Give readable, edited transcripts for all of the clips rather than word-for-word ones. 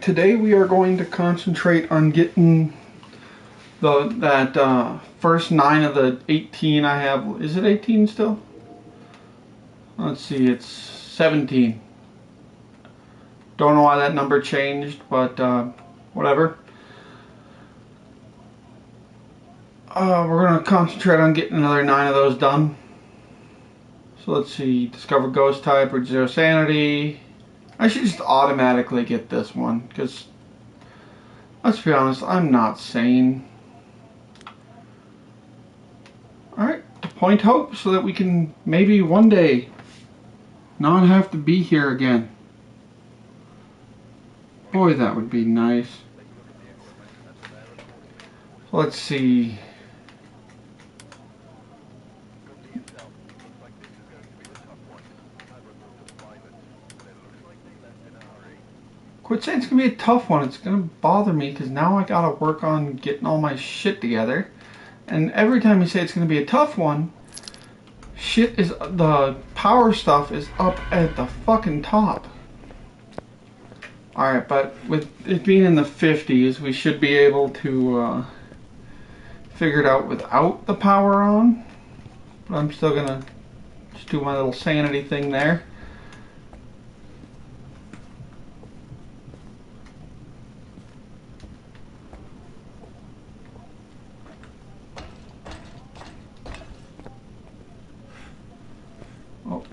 Today we are going to concentrate on getting first 9 of the 18 I have. Is it 18 still? Let's see, it's 17. Don't know why that number changed, but whatever. We're going to concentrate on getting another 9 of those done. So let's see, discover ghost type or 0 sanity. I should just automatically get this one, because let's be honest, I'm not sane. Alright, to point hope so that we can maybe one day not have to be here again. Boy, that would be nice. Let's see. Quit saying it's going to be a tough one. It's going to bother me because now I got to work on getting all my shit together. And every time you say it's going to be a tough one, the power stuff is up at the fucking top. Alright, but with it being in the 50s, we should be able to figure it out without the power on. But I'm still going to just do my little sanity thing there. Oh,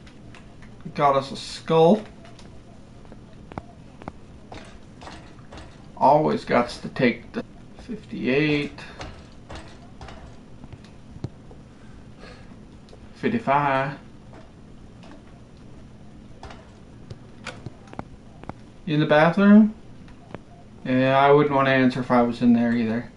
got us a skull. Always got to take the 58, 55. You in the bathroom? Yeah, I wouldn't want to answer if I was in there either.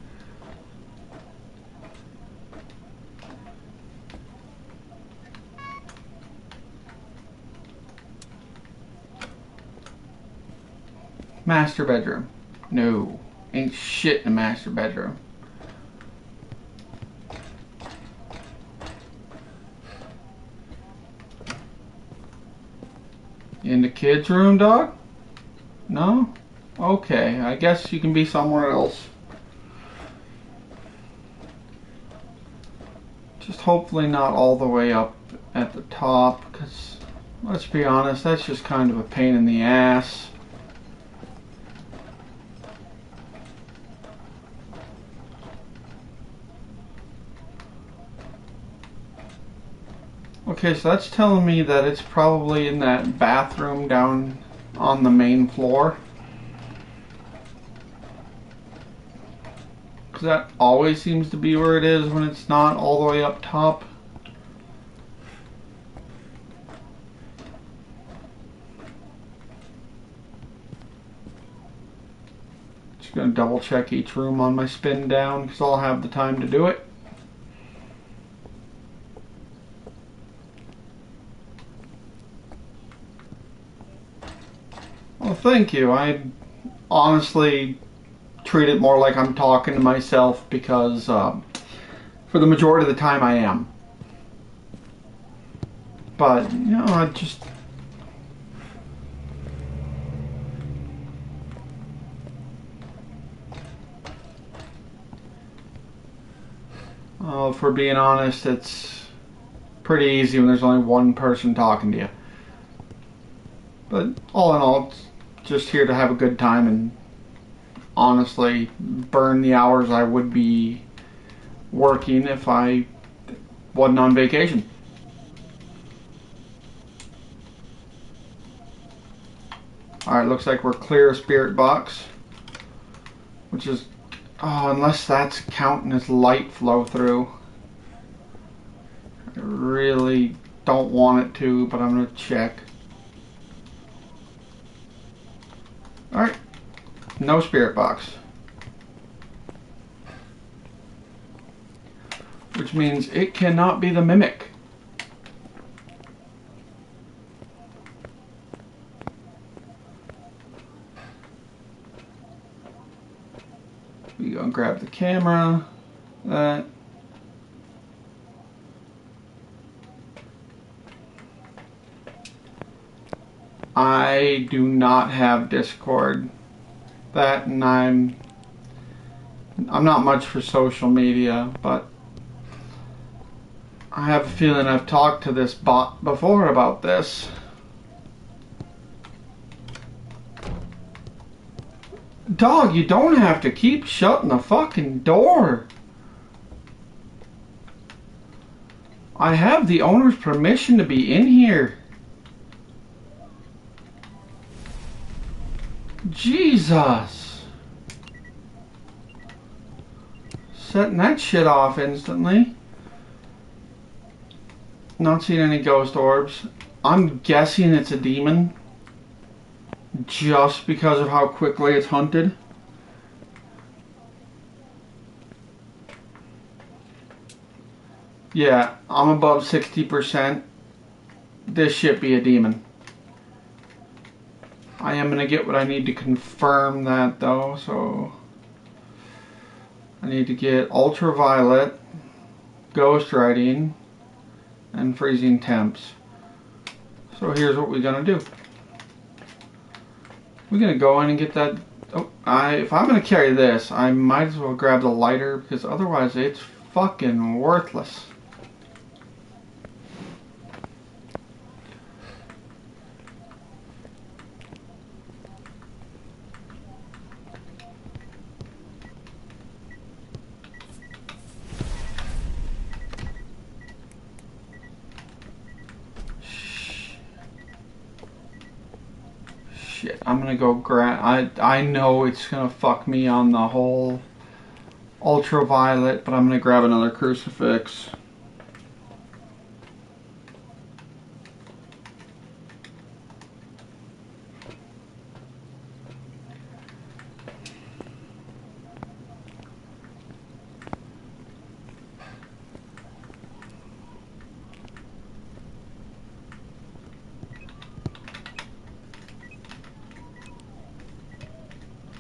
Master bedroom. No, ain't shit in the master bedroom. In the kids' room, dog? No? Okay, I guess you can be somewhere else. Just hopefully not all the way up at the top, because let's be honest, that's just kind of a pain in the ass. Okay, so that's telling me that it's probably in that bathroom down on the main floor. Because that always seems to be where it is when it's not all the way up top. Just going to double check each room on my spin down because I'll have the time to do it. Well, thank you. I honestly treat it more like I'm talking to myself because for the majority of the time I am. But, you know, I just... for being honest, it's pretty easy when there's only one person talking to you. But all in all, it's just here to have a good time and honestly burn the hours I would be working if I wasn't on vacation. Alright, looks like we're clear of Spirit Box, which is, oh, unless that's counting as light flow through. I really don't want it to, but I'm going to check. Alright, no Spirit Box. Which means it cannot be the Mimic. We go and grab the camera. That. I do not have Discord. That, and I'm not much for social media, but I have a feeling I've talked to this bot before about this. Dog, you don't have to keep shutting the fucking door. I have the owner's permission to be in here. Jesus. Setting that shit off instantly. Not seeing any ghost orbs. I'm guessing it's a demon. Just because of how quickly it's hunted. Yeah, I'm above 60%. This should be a demon. I am going to get what I need to confirm that though, so I need to get ultraviolet, ghost writing, and freezing temps. So here's what we're going to do. We're going to go in and get that. Oh, if I'm going to carry this, I might as well grab the lighter because otherwise it's fucking worthless. Shit, I'm gonna go grab. I know it's gonna fuck me on the whole ultraviolet, but I'm gonna grab another crucifix.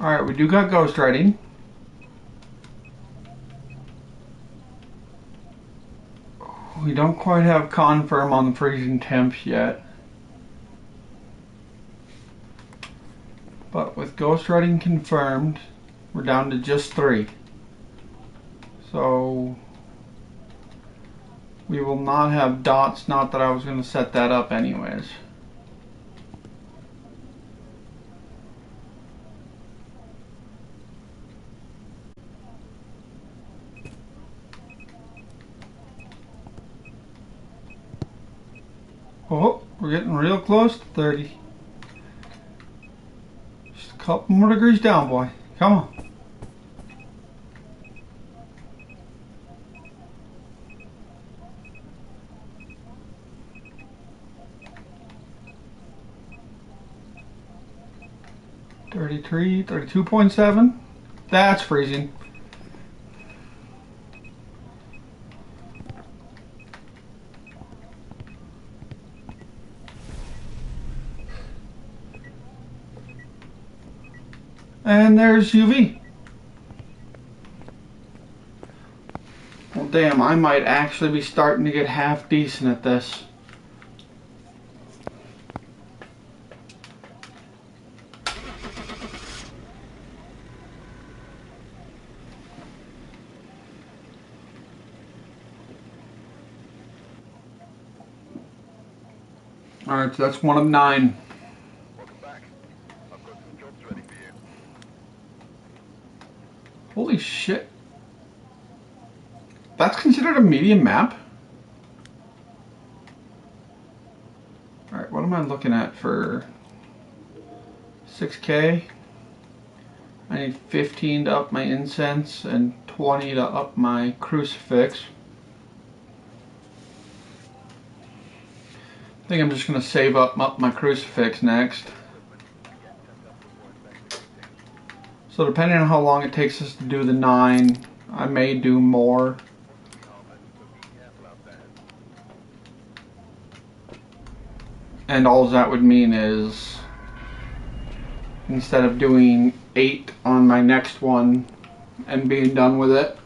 Alright, we do got ghost writing. We don't quite have confirm on the freezing temps yet. But with ghost writing confirmed, we're down to just 3. So we will not have dots, not that I was going to set that up anyways. Oh, we're getting real close to 30. Just a couple more degrees down, boy. Come on. $33, 32.7. That's freezing. And there's UV. Well, damn, I might actually be starting to get half decent at this. Alright, so that's 1 of 9. Holy shit. That's considered a medium map? Alright, what am I looking at for 6K? I need 15 to up my incense and 20 to up my crucifix. I think I'm just going to save up my crucifix next. So depending on how long it takes us to do the 9, I may do more. And all that would mean is, instead of doing 8 on my next one and being done with it,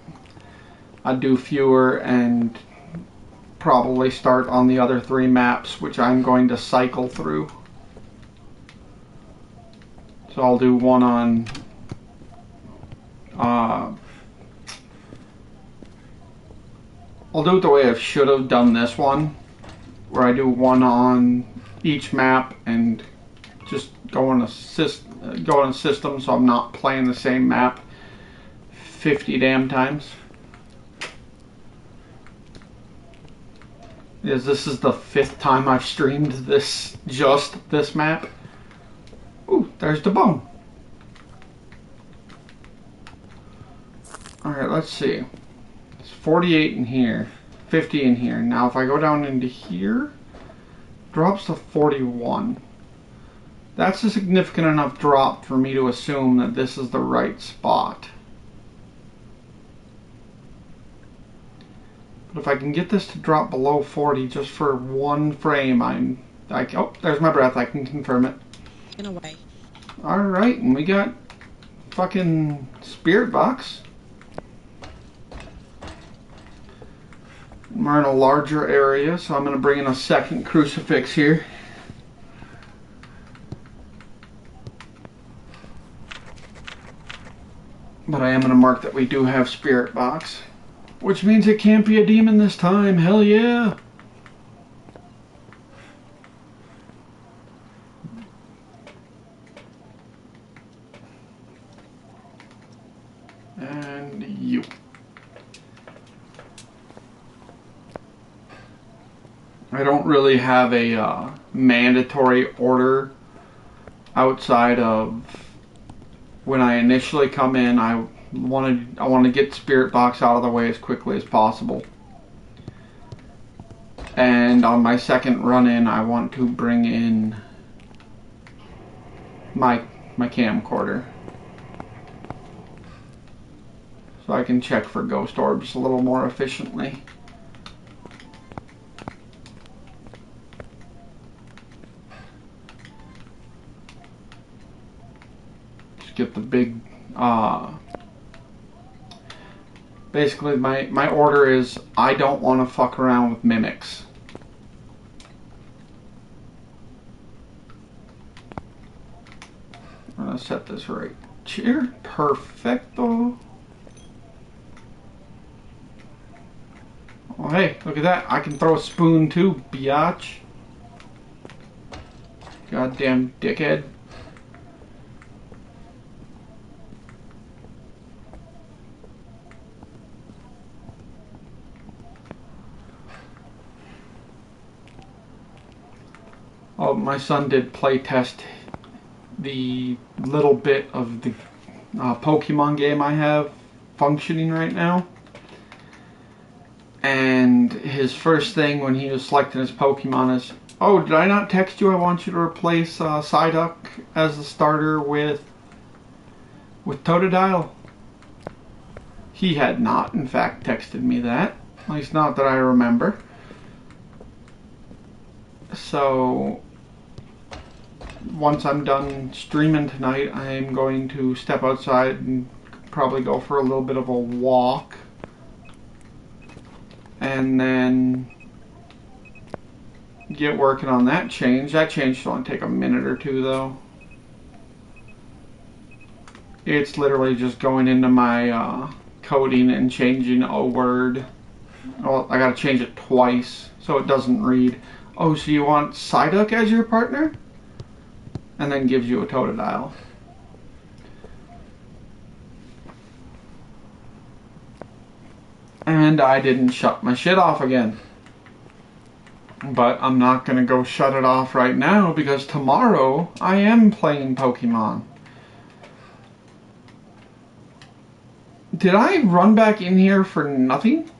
I'd do fewer and probably start on the other 3 maps, which I'm going to cycle through. So I'll do one on I'll do it the way I should have done this one, where I do one on each map and just go on a system, so I'm not playing the same map 50 damn times. Because this is the 5th time I've streamed just this map. Ooh, there's the bone. Alright, let's see. It's 48 in here, 50 in here. Now if I go down into here, drops to 41. That's a significant enough drop for me to assume that this is the right spot. But if I can get this to drop below 40 just for one frame, oh, there's my breath, I can confirm it. In a way. Alright, and we got fucking spirit box. We're in a larger area, so I'm going to bring in a second crucifix here. But I am going to mark that we do have spirit box. Which means it can't be a demon this time. Hell yeah! And you. I don't really have a mandatory order outside of when I initially come in. I want to get spirit box out of the way as quickly as possible, and on my second run in I want to bring in my camcorder so I can check for ghost orbs a little more efficiently. Just get the big basically, my order is I don't want to fuck around with mimics. I'm going to set this right here. Perfecto. Oh, hey, look at that. I can throw a spoon too, biatch. Goddamn dickhead. Oh, my son did play test the little bit of the Pokemon game I have functioning right now. And his first thing when he was selecting his Pokemon is, oh, did I not text you? I want you to replace Psyduck as the starter with Totodile. He had not, in fact, texted me that. At least not that I remember. So once I'm done streaming tonight, I'm going to step outside and probably go for a little bit of a walk, and then get working on that change. That change should only take a minute or two though. It's literally just going into my coding and changing a word. Well, I gotta change it twice so it doesn't read, oh, so you want Psyduck as your partner? And then gives you a Totodile. And I didn't shut my shit off again. But I'm not gonna go shut it off right now because tomorrow I am playing Pokemon. Did I run back in here for nothing?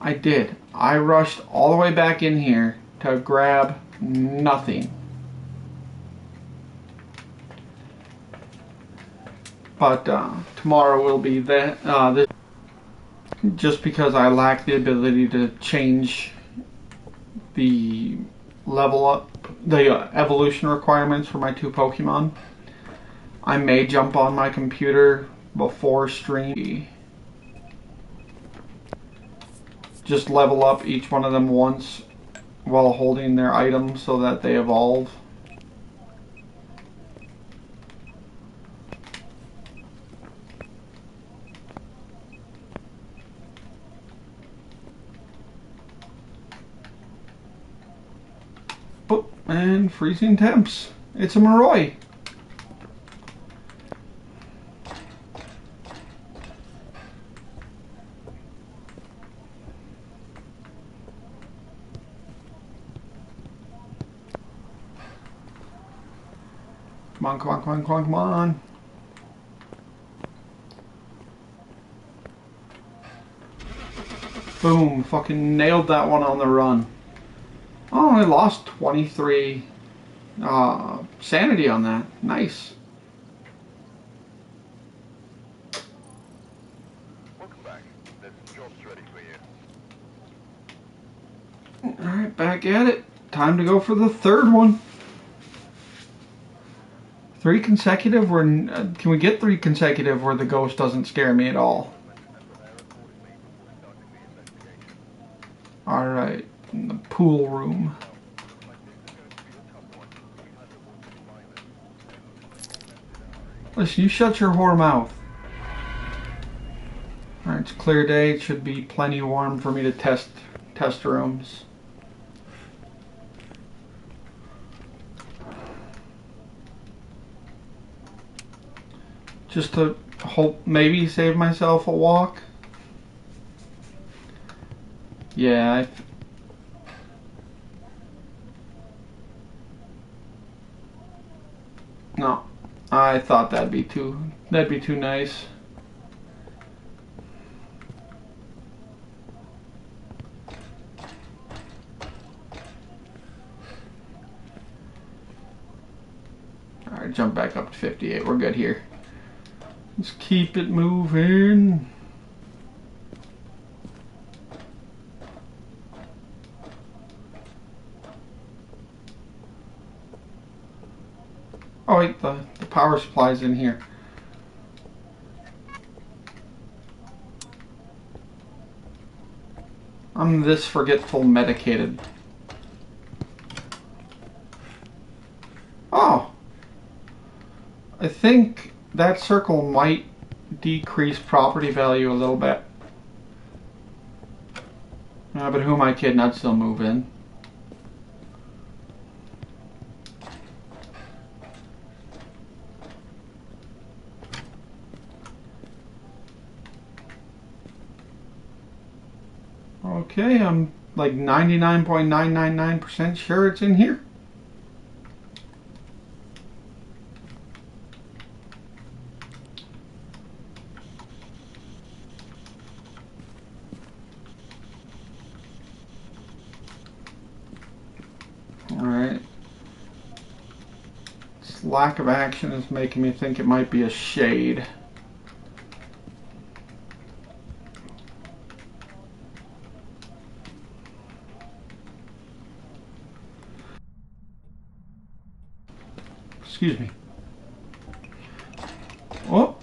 I did. I rushed all the way back in here to grab nothing. But tomorrow will be this, just because I lack the ability to change the level up, the evolution requirements for my 2 Pokemon. I may jump on my computer before stream. Just level up each one of them once while holding their items so that they evolve. And freezing temps. It's a Moroi. Come on, come on, come on, come on, come on. Boom, fucking nailed that one on the run. Oh, I lost 23 sanity on that. Nice. Welcome back. There's some jobs ready for you. Alright, back at it. Time to go for the third one. 3 consecutive where... can we get 3 consecutive where the ghost doesn't scare me at all? Alright, in the pool room. Listen, you shut your whore mouth. Alright, it's clear day. It should be plenty warm for me to test rooms. Just to hope, maybe save myself a walk. Yeah, no, I thought that'd be too nice. All right, jump back up to 58. We're good here. Let's keep it moving. Oh wait, the power supply's in here. I'm this forgetful medicated. Oh! I think that circle might decrease property value a little bit. But who am I kidding? I'd still move in. Okay, I'm like 99.999% sure it's in here. Alright. This lack of action is making me think it might be a shade. Excuse me. Oh,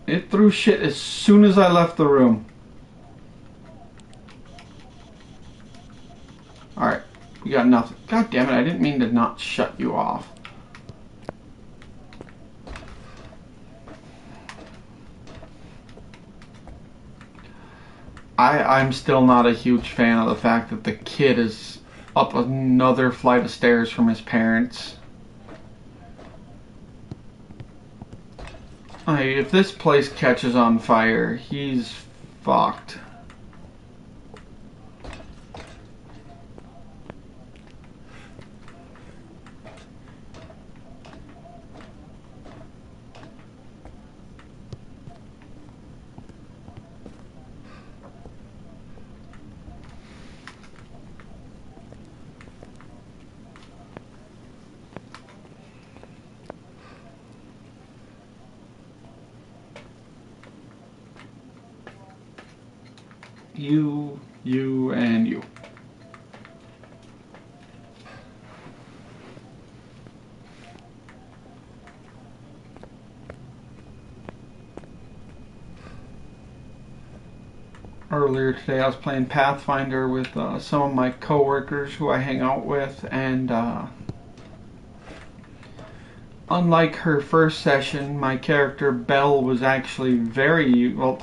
it threw shit as soon as I left the room. Alright, we got nothing. God damn it, I didn't mean to not shut you off. I'm still not a huge fan of the fact that the kid is up another flight of stairs from his parents. If this place catches on fire, he's fucked. You, and you. Earlier today I was playing Pathfinder with some of my coworkers who I hang out with, and unlike her first session, my character Belle was actually very, well,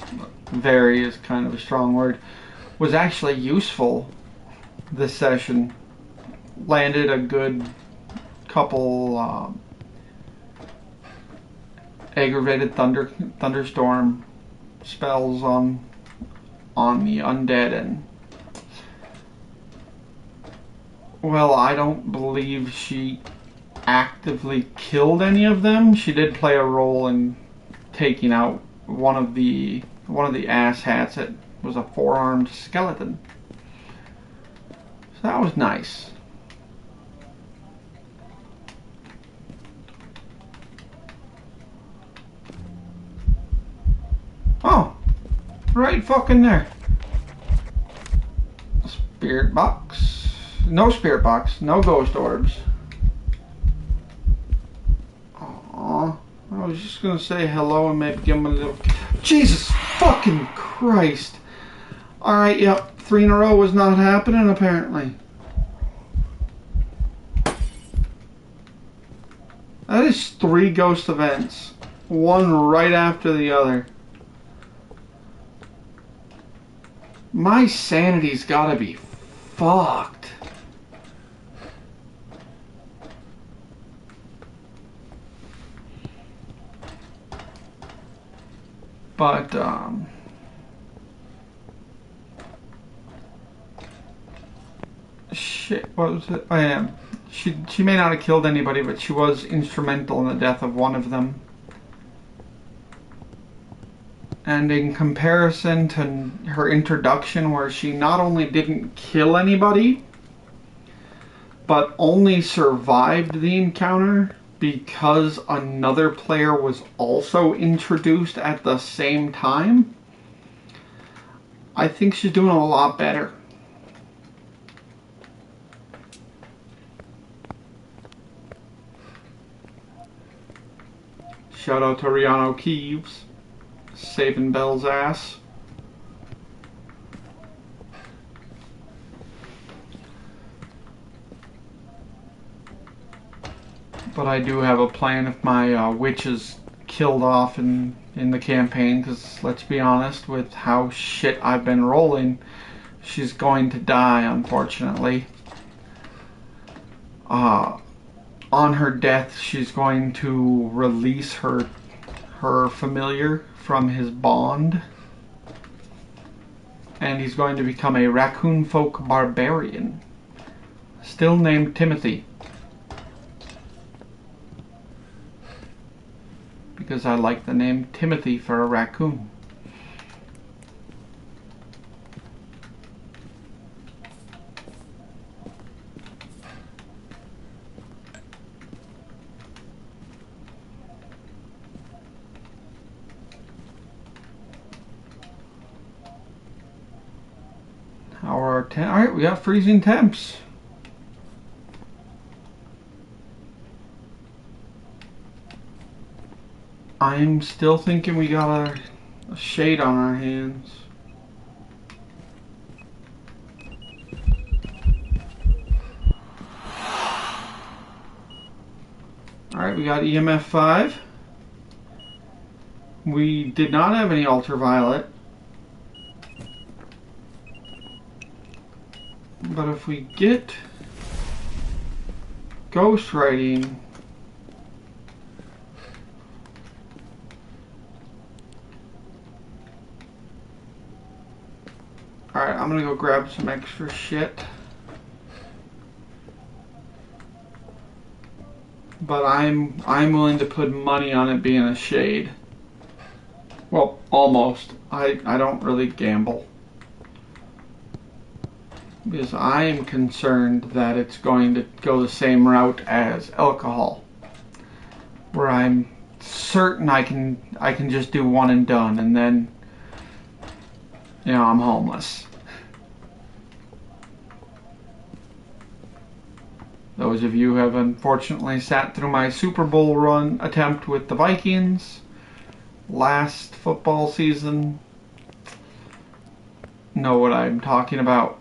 very is kind of a strong word, was actually useful this session. Landed a good couple aggravated thunderstorm spells on the undead, and well, I don't believe she actively killed any of them. She did play a role in taking out one of the asshats. It was a four-armed skeleton. So that was nice. Oh, right fucking there. Spirit box. No spirit box. No ghost orbs. Aww. I was just gonna say hello and maybe give him a little... Jesus fucking Christ. Alright, yep. 3 in a row was not happening apparently. That is 3 ghost events. One right after the other. My sanity's gotta be fucked. But, shit, what was it? I am. She may not have killed anybody, but she was instrumental in the death of one of them. And in comparison to her introduction, where she not only didn't kill anybody, but only survived the encounter because another player was also introduced at the same time, I think she's doing a lot better. Shout out to Rihanna Keeves, saving Belle's ass. But I do have a plan if my witch is killed off in the campaign, because let's be honest, with how shit I've been rolling, she's going to die, unfortunately. On her death, she's going to release her familiar from his bond, and he's going to become a raccoon folk barbarian, still named Timothy, because I like the name Timothy for a raccoon. Alright, we got freezing temps. I'm still thinking we got a shade on our hands. Alright, we got EMF 5. We did not have any ultraviolet. But if we get ghost writing, alright, I'm gonna go grab some extra shit. But I'm willing to put money on it being a shade. Well, almost. I don't really gamble, because I am concerned that it's going to go the same route as alcohol, where I'm certain I can just do one and done, and then, you know, I'm homeless. Those of you who have unfortunately sat through my Super Bowl run attempt with the Vikings last football season know what I'm talking about.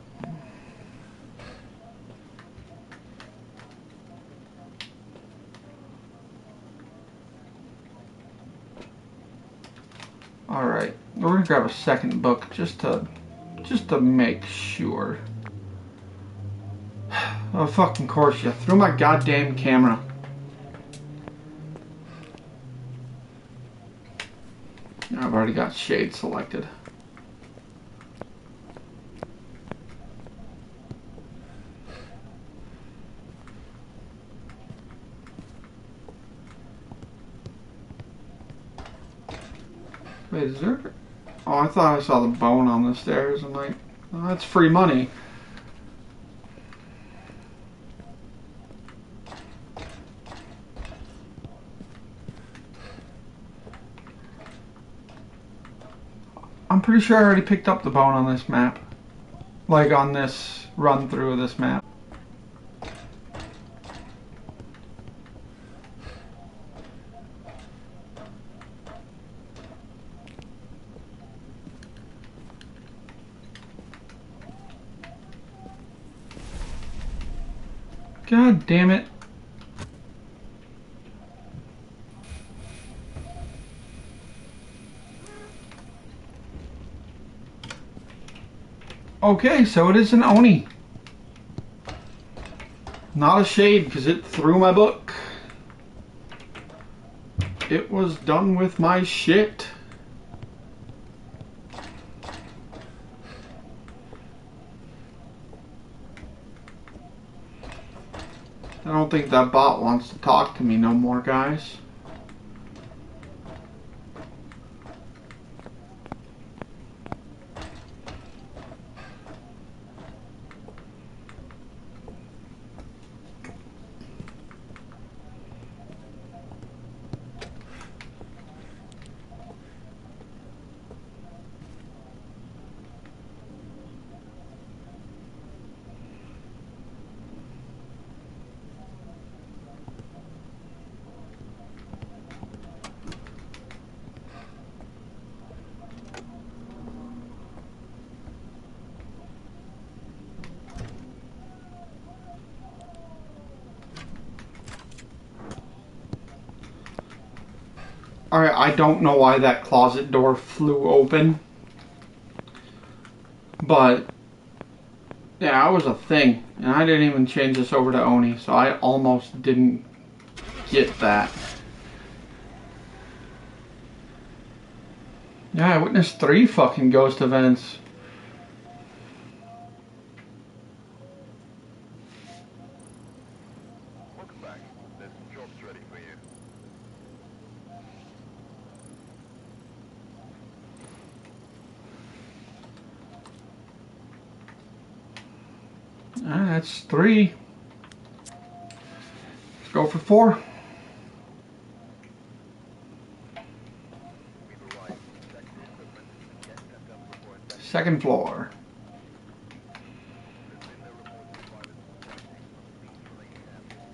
Alright, we're gonna grab a second book just to make sure. Oh, fucking course you threw my goddamn camera. I've already got shade selected. Wait, is there... Oh, I thought I saw the bone on the stairs. I'm like, oh, that's free money. I'm pretty sure I already picked up the bone on this map. Like on this run through of this map. God damn it. Okay, so it is an Oni. Not a shade because it threw my book. It was done with my shit. I don't think that bot wants to talk to me no more, guys. Alright, I don't know why that closet door flew open. But, yeah, that was a thing. And I didn't even change this over to Oni, so I almost didn't get that. Yeah, I witnessed 3 fucking ghost events. Welcome back. There's some jobs ready for you. That's 3. Let's go for 4. We've arrived. Check the equipment and get set up before inspection. Second floor. There's been no reports of violence or fighting from police-related areas.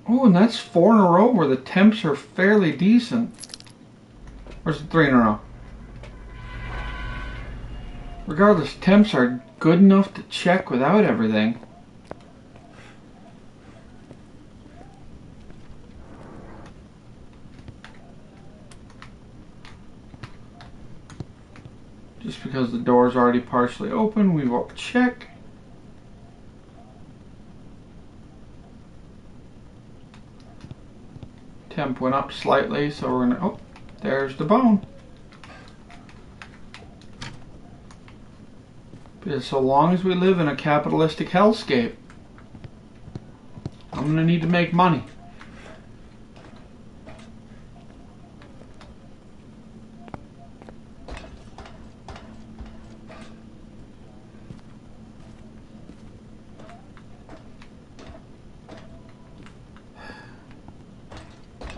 Oh, and that's 4 in a row where the temps are fairly decent. Or is it 3 in a row? Regardless, temps are good enough to check without everything. Just because the door's already partially open, we won't check. Temp went up slightly, so we're gonna... Oh, there's the bone. Because so long as we live in a capitalistic hellscape, I'm gonna need to make money.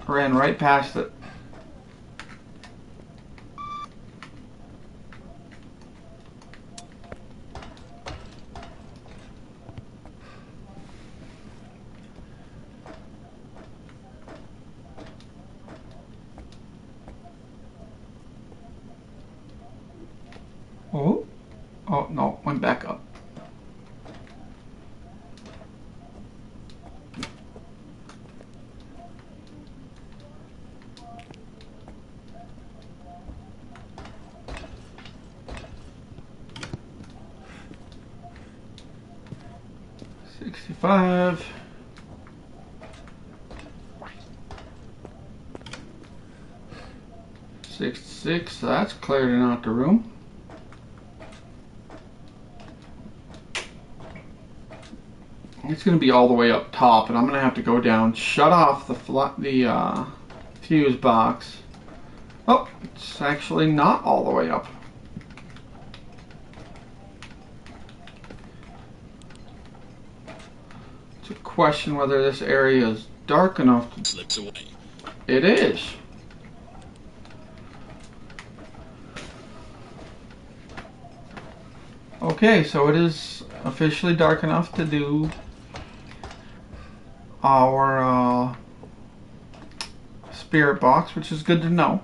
Ran right past it. Oh, oh no, went back up. 65. $66, so that's clearing out the room. It's going to be all the way up top, and I'm going to have to go down, shut off the fuse box. Oh, it's actually not all the way up. It's a question whether this area is dark enough to... Slips away. It is. Okay, so it is officially dark enough to do our spirit box, which is good to know.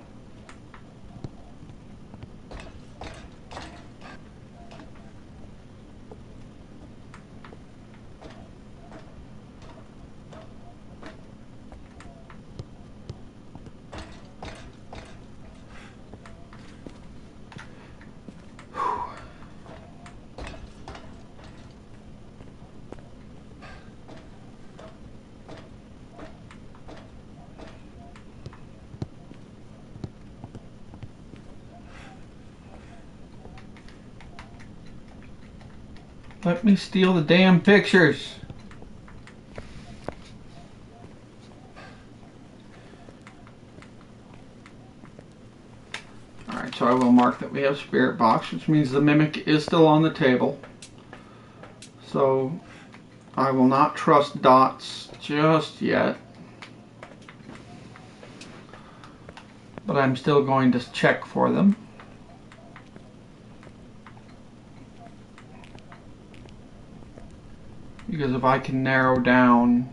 Let me steal the damn pictures. Alright, so I will mark that we have spirit box, which means the mimic is still on the table. So I will not trust dots just yet. But I'm still going to check for them. Because if I can narrow down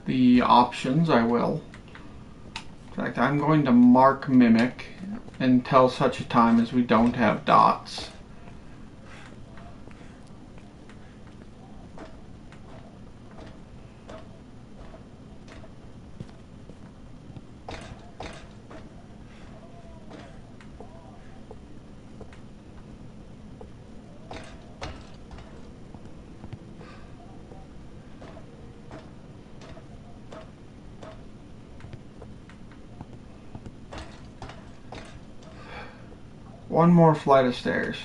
the options, I will. In fact, I'm going to mark mimic until such a time as we don't have dots. One more flight of stairs.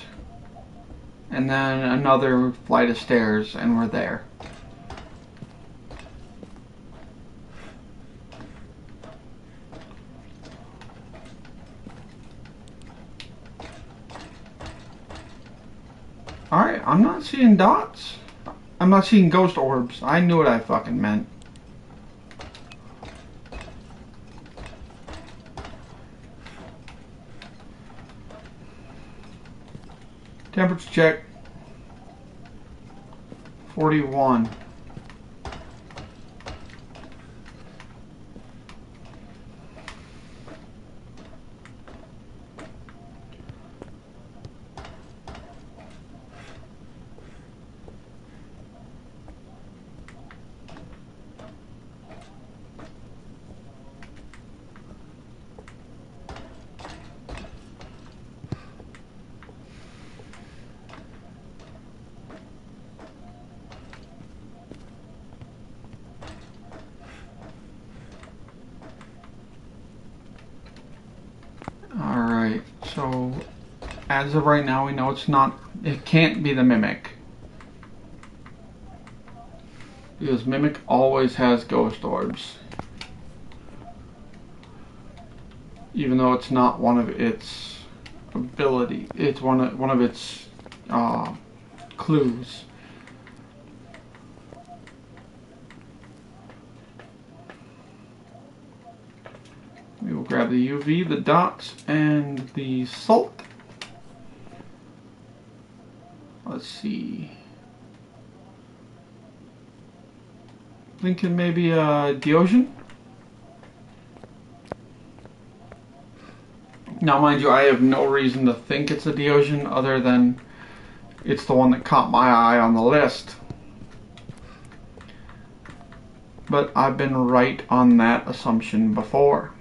And then another flight of stairs and we're there. Alright, I'm not seeing dots. I'm not seeing ghost orbs. I knew what I fucking meant. Temperature check. 41. Alright, so as of right now we know it can't be the mimic. Because mimic always has ghost orbs. Even though it's not one of its ability, it's one of its clues. We will grab the UV, the dots, and the salt. Let's see. Thinking maybe a Deogen? Now, mind you, I have no reason to think it's a Deogen other than it's the one that caught my eye on the list. But I've been right on that assumption before.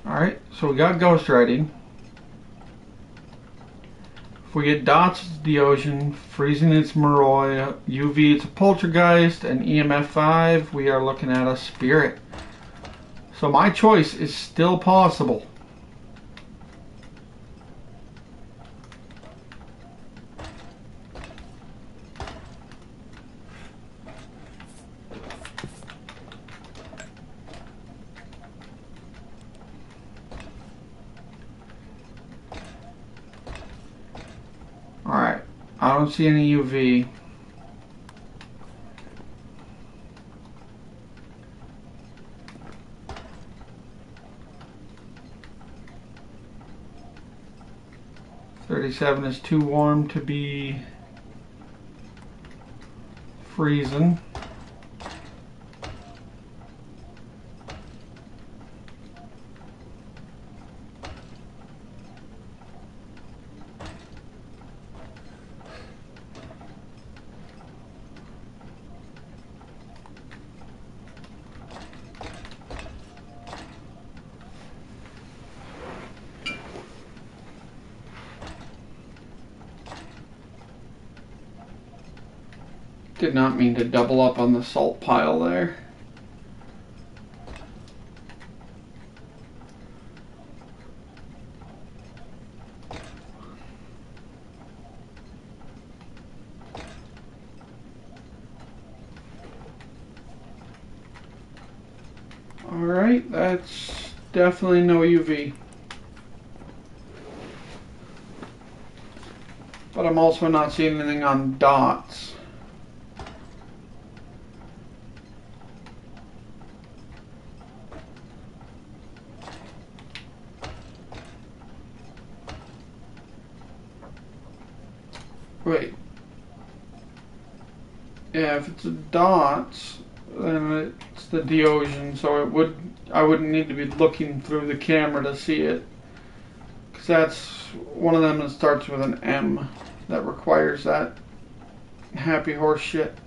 Alright, so we got ghost writing. If we get dots, it's the ocean. Freezing, it's Moroi. UV, it's a poltergeist. And EMF 5, we are looking at a spirit. So my choice is still possible. Alright, I don't see any UV. .37 is too warm to be freezing. Did not mean to double up on the salt pile there. Alright, that's definitely no UV. But I'm also not seeing anything on dots. Wait. Yeah, if it's a dots, then it's the Deocean, so I wouldn't need to be looking through the camera to see it. Because that's one of them that starts with an M that requires that happy horse shit.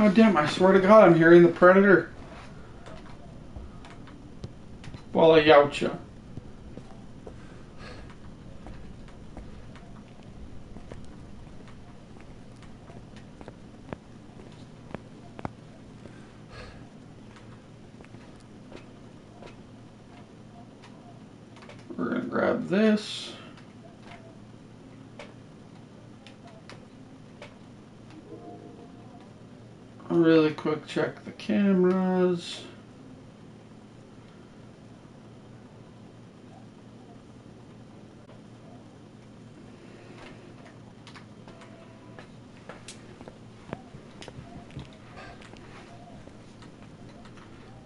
Oh damn, I swear to God I'm hearing the predator. Well, I youch. We're gonna grab this. A really quick check the cameras.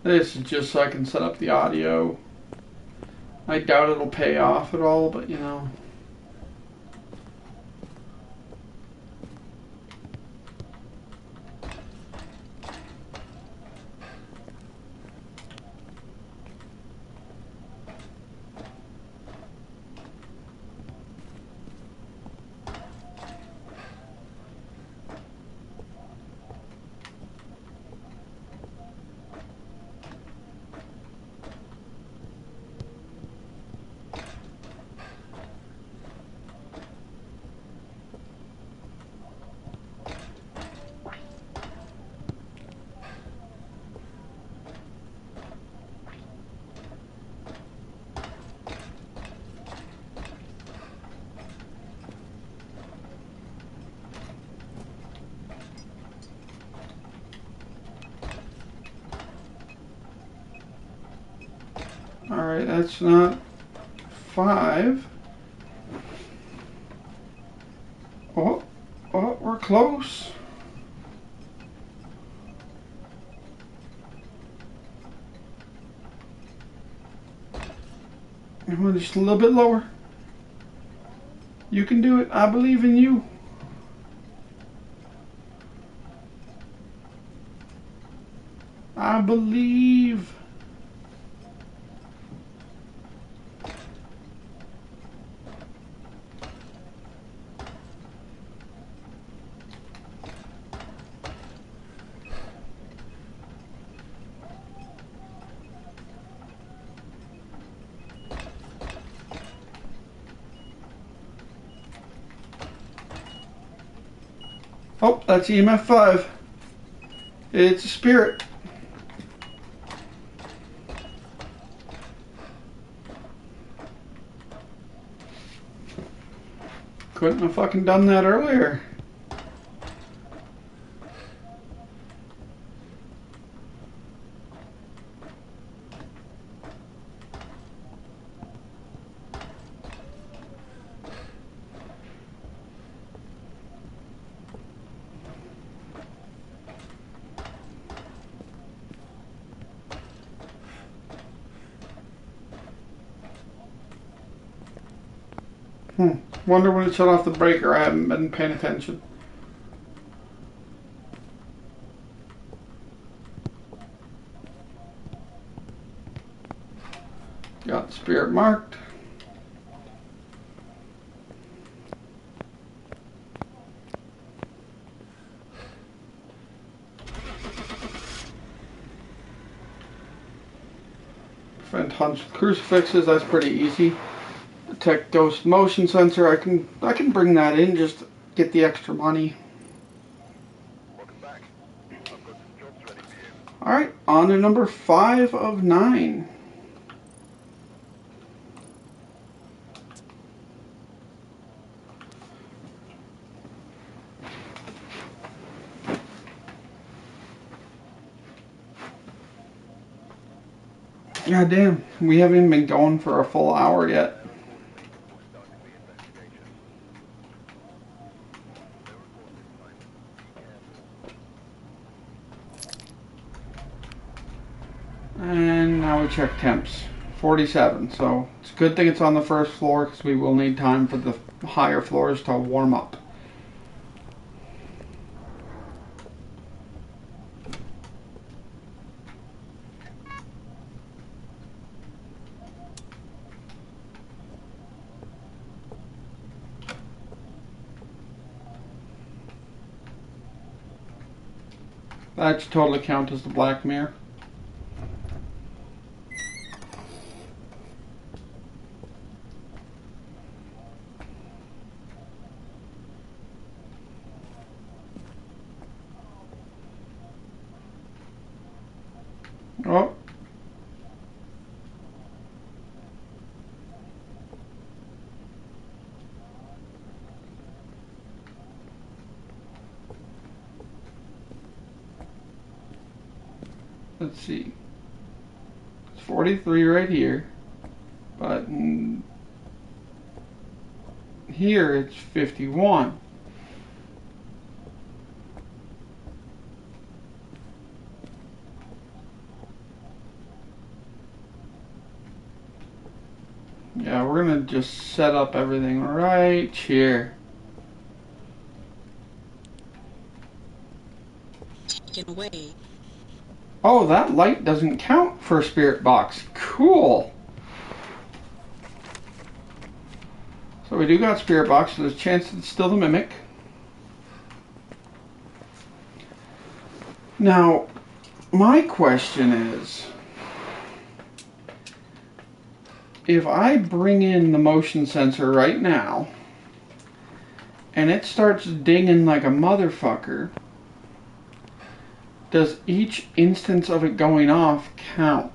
This is just so I can set up the audio. I doubt it'll pay off at all, but you know. Alright, that's not 5. Oh, oh, we're close. Come on, just a little bit lower. You can do it. I believe in you. I believe. Oh, that's EMF 5. It's a spirit. Couldn't have fucking done that earlier. Wonder when it shut off the breaker. I haven't been paying attention. Got the spirit marked. Prevent hunts with crucifixes. That's pretty easy. Detect ghost motion sensor. I can bring that in. Just get the extra money. Welcome back. I've got some jobs ready for you. All right, on to number 5 of 9. God damn, we haven't even been going for a full hour yet. Before starting the investigation. No report this time. Be careful. And now we check temps. 47, so it's a good thing it's on the first floor because we will need time for the higher floors to warm up. That should totally count as the black mirror. Oh. Let's see. It's 43 right here. But here it's 51. Yeah, we're gonna just set up everything right here. Taken away. Oh, that light doesn't count for a spirit box. Cool. So we do got spirit box, so there's a chance it's still the mimic. Now, my question is, if I bring in the motion sensor right now, and it starts dinging like a motherfucker, does each instance of it going off count?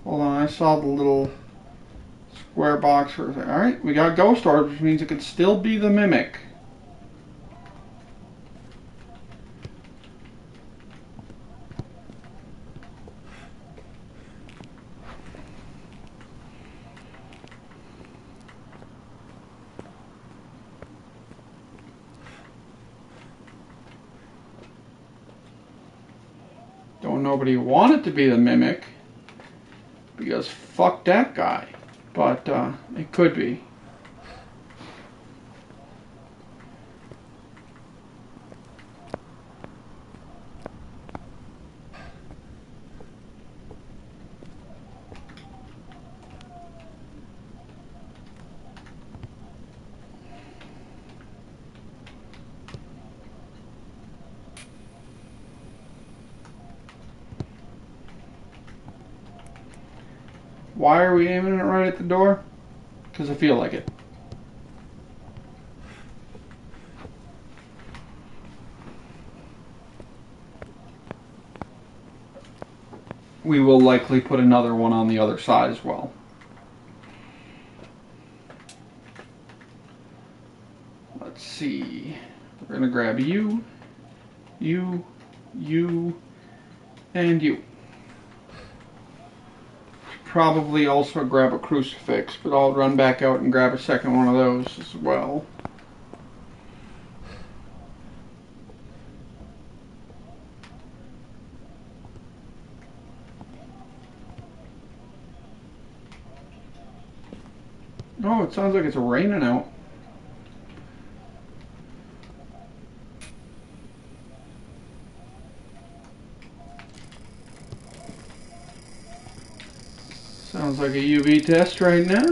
Hold on, I saw the little square box. Alright, we got ghost orbs, which means it could still be the mimic. nobody wanted to be the mimic, because fuck that guy. But it could be. Why are we aiming it right at the door? Because I feel like it. We will likely put another one on the other side as well. Let's see. We're going to grab you, you, and you. Probably also grab a crucifix, but I'll run back out and grab a second one of those as well. Oh, it sounds like it's raining out. Sounds like a UV test right now.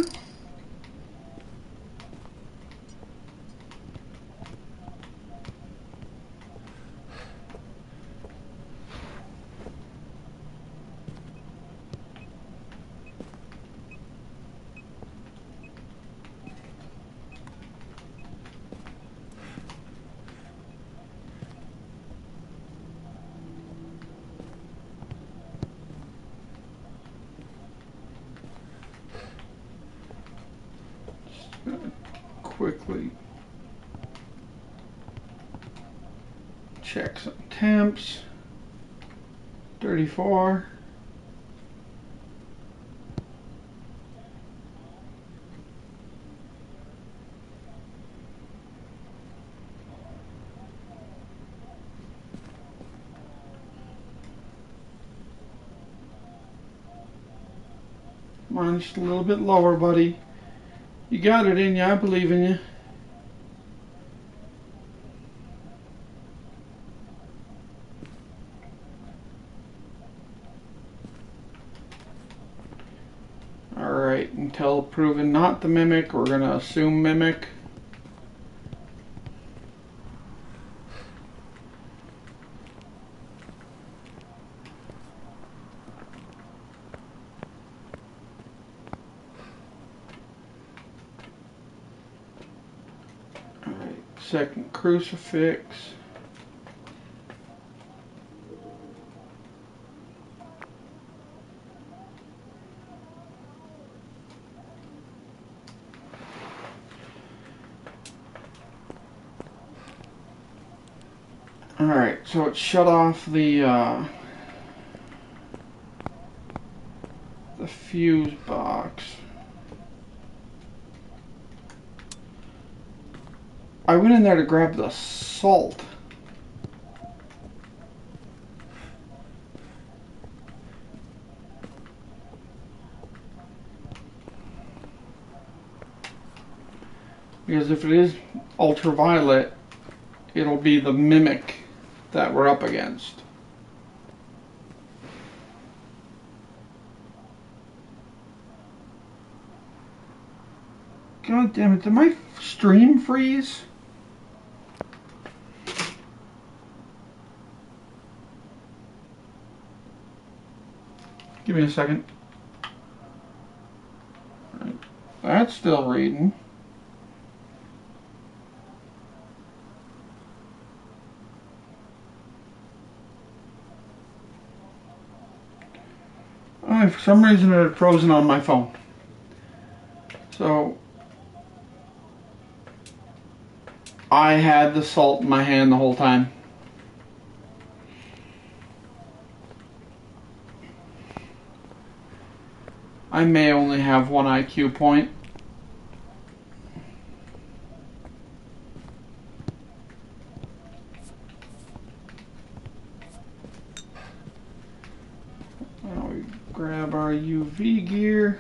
Quickly check some temps. 34. Come on, just a little bit lower, buddy. You got it in you. I believe in you. Alright, until proven not the mimic, we're going to assume mimic. Alright, second crucifix. Alright, so it shut off the fuse box. I went in there to grab the salt. Because if it is ultraviolet, it'll be the mimic that we're up against. God damn it, did my stream freeze? Give me a second. Right. That's still reading. For some reason it had frozen on my phone. So I had the salt in my hand the whole time. I may only have one IQ point. grab our UV gear.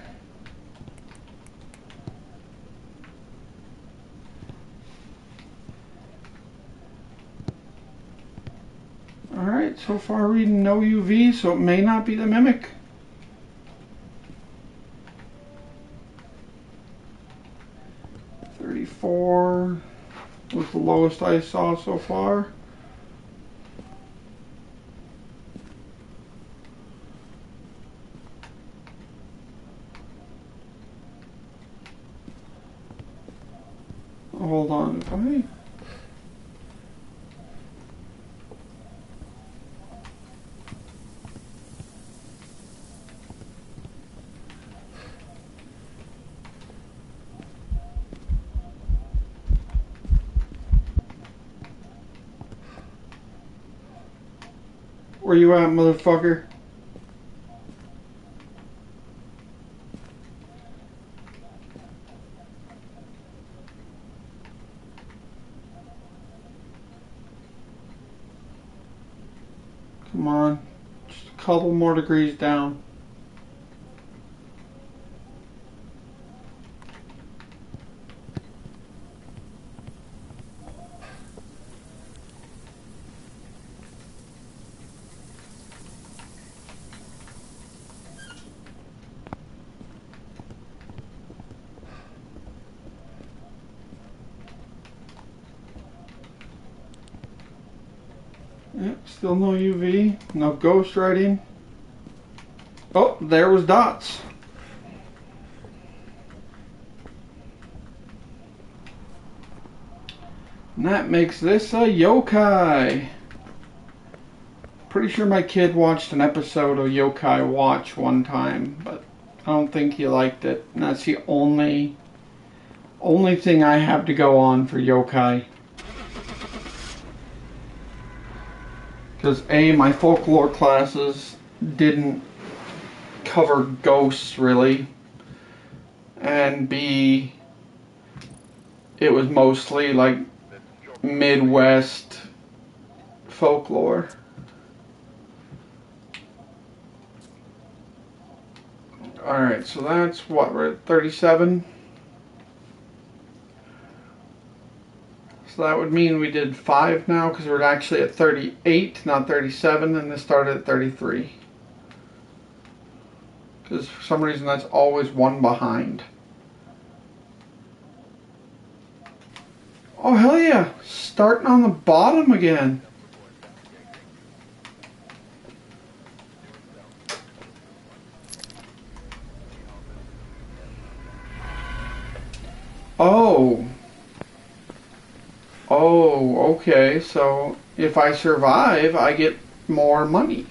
Alright, so far reading no UV, so it may not be the mimic. .34 was the lowest I saw so far. Hold on, if I... Where you at, motherfucker? Come on. Just a couple more degrees down. Yep, still no UV, no ghost writing. Oh, there was dots. And that makes this a yokai. Pretty sure my kid watched an episode of Yokai Watch one time, but I don't think he liked it. And that's the only thing I have to go on for yokai. Because A, my folklore classes didn't cover ghosts really, and B, it was mostly like Midwest folklore. Alright, so that's what, we're at 37? So that would mean we did 5 now, because we're actually at 38, not 37, and this started at 33. Because for some reason that's always one behind. Oh hell yeah! Starting on the bottom again. Oh. Oh, okay, so if I survive, I get more money.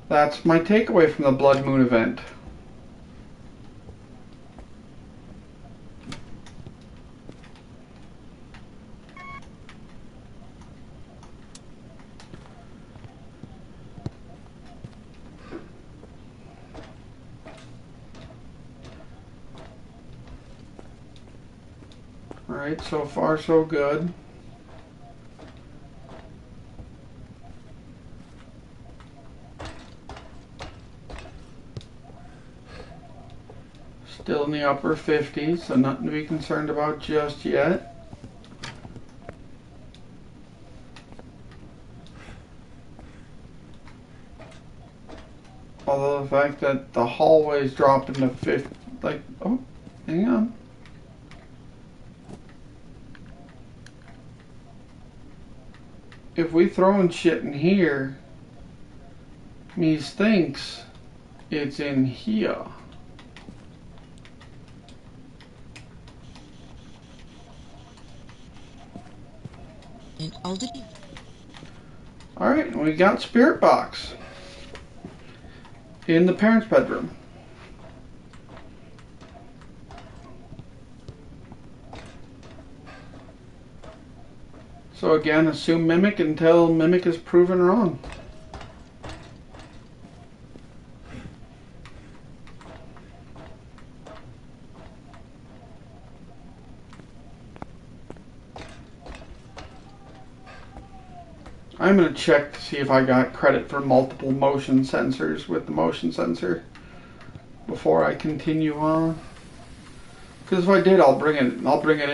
That's my takeaway from the Blood Moon event. Alright, so far so good. Still in the upper 50s, so nothing to be concerned about just yet. Although the fact that the hallways drop into 50, like, oh, hang on. If we throwing shit in here, means thinks it's in here. Alright, we got Spirit Box in the parents' bedroom. So again, assume Mimic until Mimic is proven wrong. I'm going to check to see if I got credit for multiple motion sensors with the motion sensor before I continue on. Because if I did, I'll bring it in bring it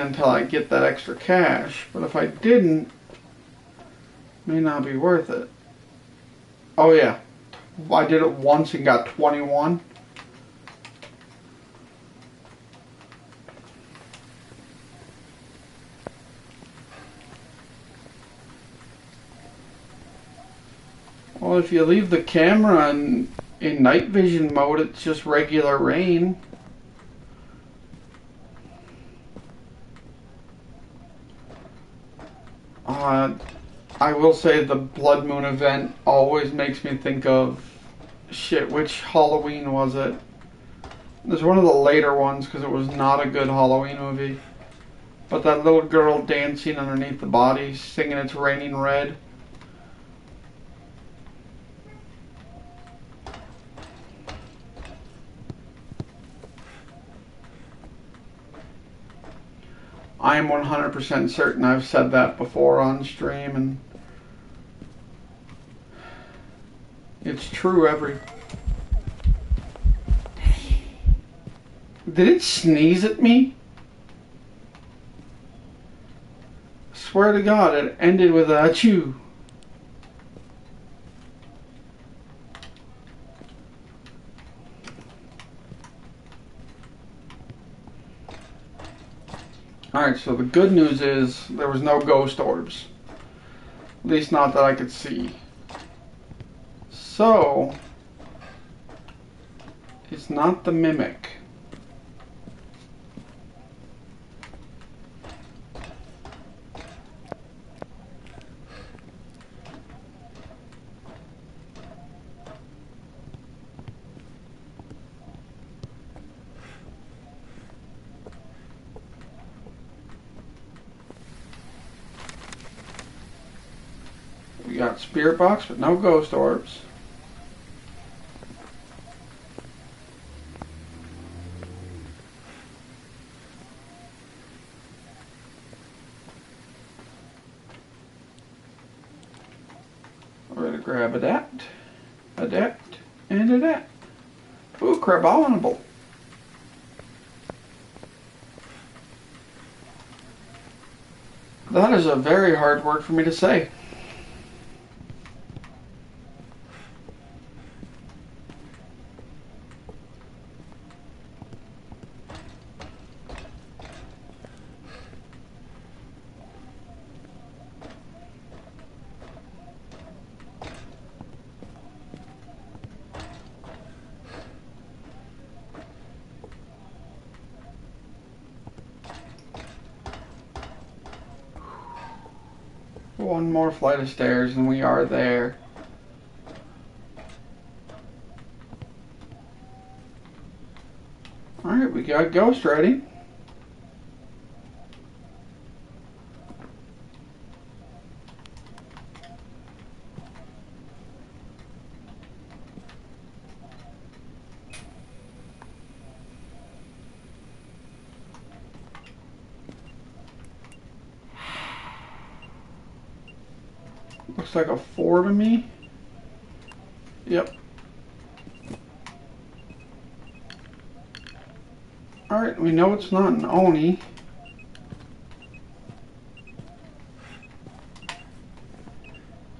until I get that extra cash. But if I didn't, it may not be worth it. Oh yeah, I did it once and got 21. Well, if you leave the camera in night vision mode, it's just regular rain. I will say the Blood Moon event always makes me think of, shit, which Halloween was it? It was one of the later ones because it was not a good Halloween movie. But that little girl dancing underneath the body, singing It's Raining Red. I am 100% certain I've said that before on stream, and it's true Did it sneeze at me? I swear to God, it ended with a achoo. Alright, so the good news is there was no ghost orbs. At least not that I could see. So, it's not the mimic. We got spirit box, but no ghost orbs. We're gonna grab a dat, and a dat. Ooh, crabominable. That is a very hard word for me to say. One more flight of stairs and we are there. Alright, we got ghost ready. Looks like a 4 to me. Yep. Alright, we know it's not an Oni.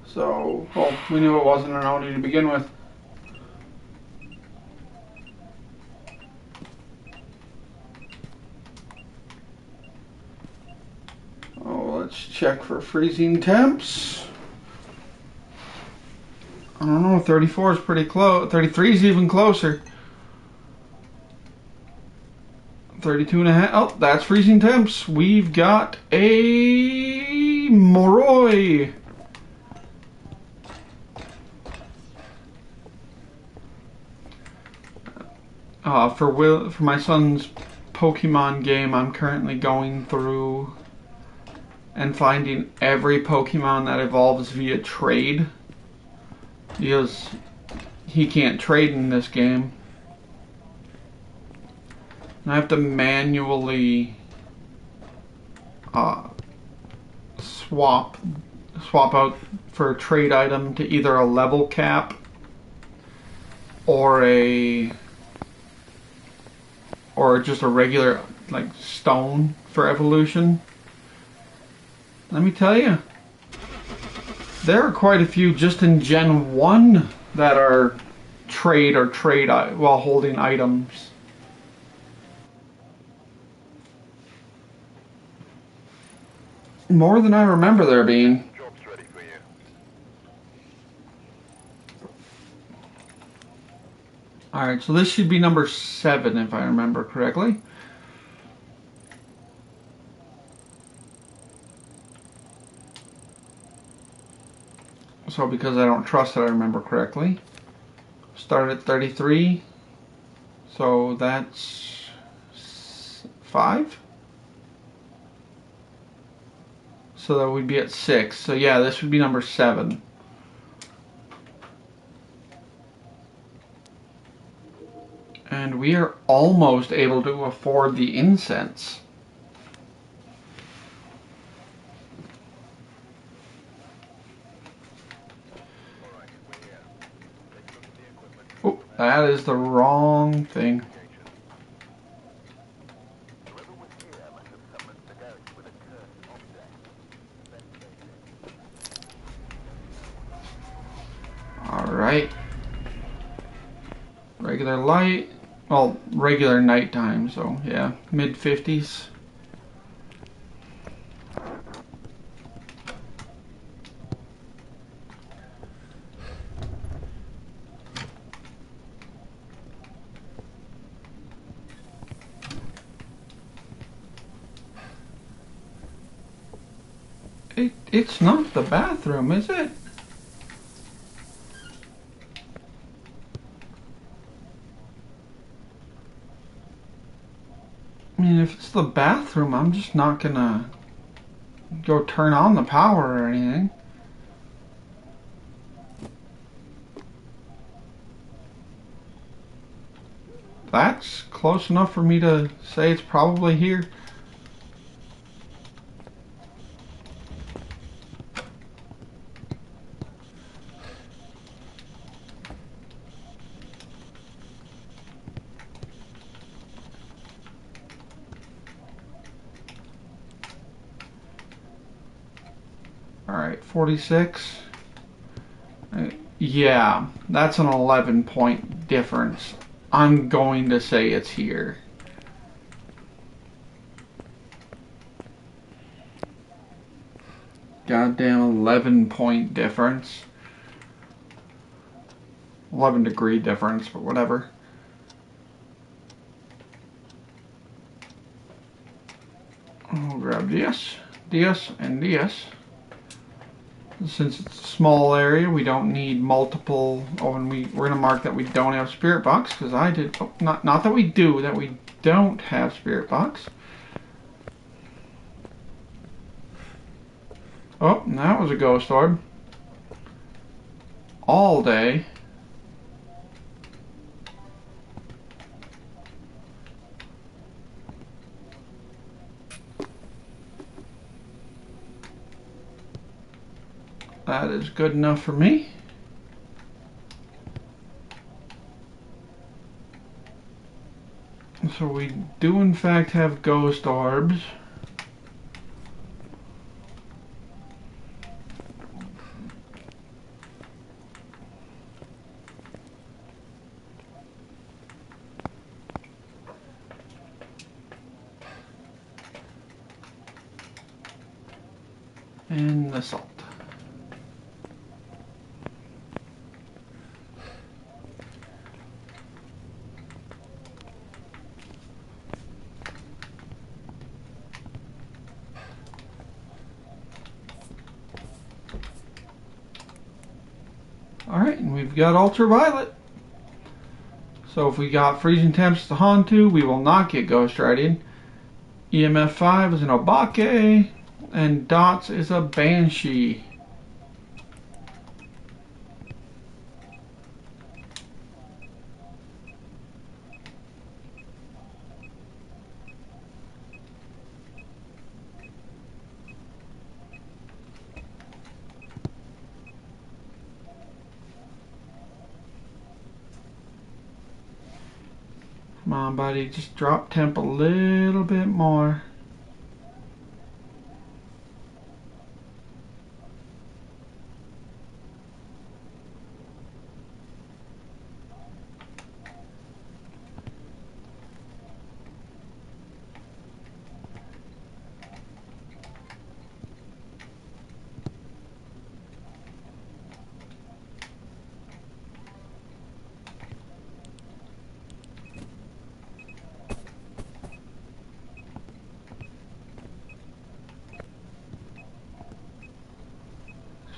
So, well, we knew it wasn't an Oni to begin with. Oh, let's check for freezing temps. I don't know, 34 is pretty close. 33 is even closer. 32 and a half. Oh, that's freezing temps. We've got a Moroi. For my son's Pokemon game, I'm currently going through and finding every Pokemon that evolves via trade. Because he can't trade in this game. And I have to manually swap out for a trade item to either a level cap or just a regular like stone for evolution. Let me tell you, there are quite a few just in Gen 1 that are trade while holding items. More than I remember there being. Job's ready for you. Alright, so this should be number 7 if I remember correctly. So because I don't trust that I remember correctly. Start at 33. So that's 5. So that would be at 6. So yeah, this would be number 7. And we are almost able to afford the incense. Alright, we're here. Take a look at the equipment. Oh, that is the wrong thing. Whoever was here must have summoned the ghost with a cursed object. Alright. Regular light. Well, regular nighttime, so yeah, mid-50s. It's not the bathroom, is it? I mean, if it's the bathroom, I'm just not gonna go turn on the power or anything. That's close enough for me to say it's probably here. Alright, 46. Yeah, that's an 11-point difference. I'm going to say it's here. Goddamn 11-point difference. 11-degree difference, but whatever. I'll grab DS, and DS. Since it's a small area, we don't need multiple. Oh, and we're gonna mark that we don't have spirit box because I did. Oh, not that we do. That we don't have spirit box. Oh, and that was a ghost orb. All day. That is good enough for me. So we do in fact have ghost orbs. And the salt. Alright, and we've got ultraviolet. So if we got freezing temps to Hantu, we will not get ghost riding. EMF 5 is an Obake, and Dots is a Banshee. Come on, buddy. Just drop temp a little bit more.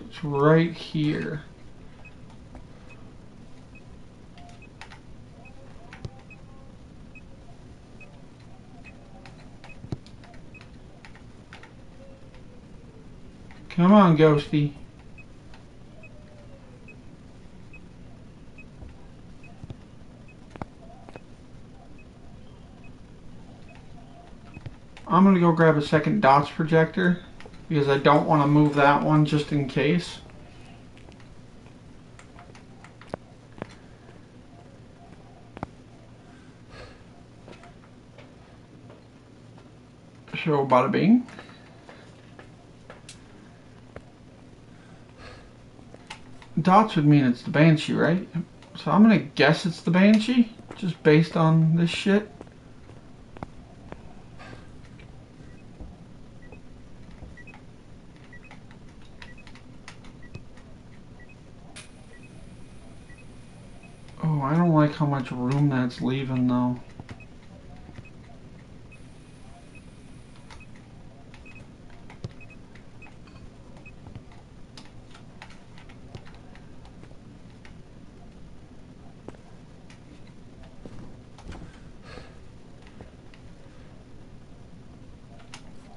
It's right here. Come on, Ghosty. I'm gonna go grab a second dots projector because I don't want to move that one just in case. So bada bing. Dots would mean it's the Banshee, right? So I'm gonna guess it's the Banshee, just based on this shit. Oh, I don't like how much room that's leaving though.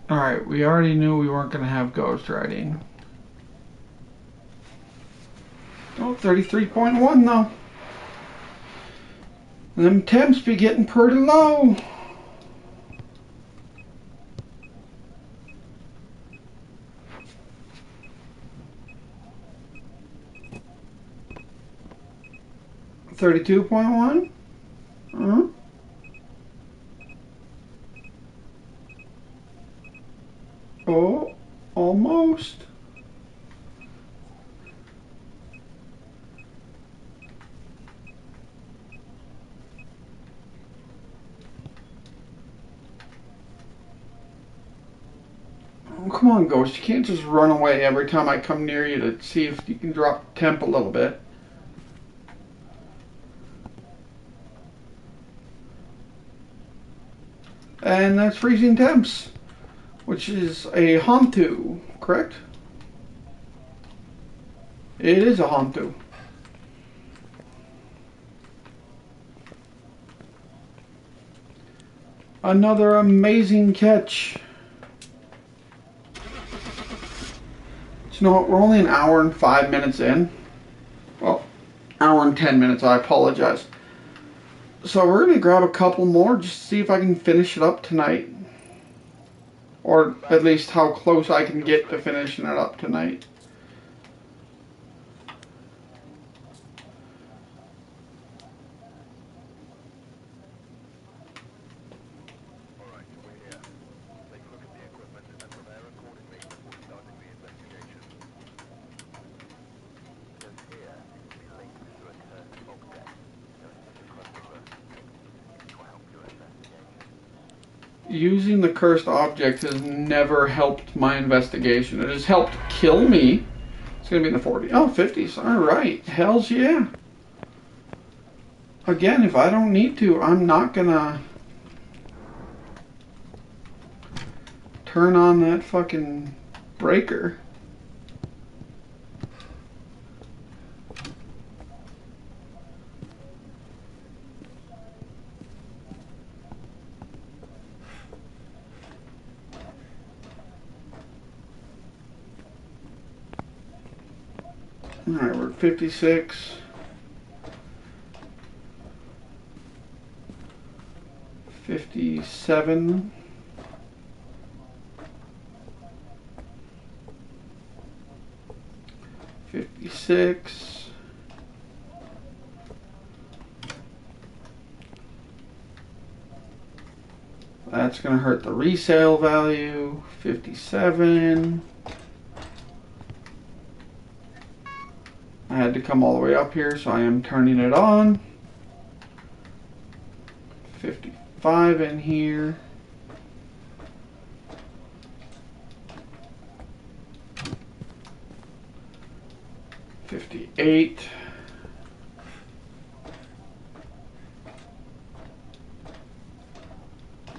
Alright, we already knew we weren't going to have ghost riding. Oh, 33.1 though. Them temps be getting pretty low. $32.1? Huh? Oh, almost. Oh, come on, Ghost. You can't just run away every time I come near you to see if you can drop temp a little bit. And that's freezing temps, which is a Hantu, correct? It is a Hantu. Another amazing catch. So, you know what? We're only an hour and 5 minutes in. Well, hour and 10 minutes, I apologize. So we're going to grab a couple more just to see if I can finish it up tonight. Or at least how close I can get to finishing it up tonight. Using the cursed object has never helped my investigation. It has helped kill me. It's going to be in the 40s. Oh, 50s. Alright. Hells yeah. Again, if I don't need to, I'm not going to turn on that fucking breaker. Alright, we're at 56. 57. 56. 58. That's going to hurt the resale value. 57. I had to come all the way up here, so I am turning it on. 55 in here. 58.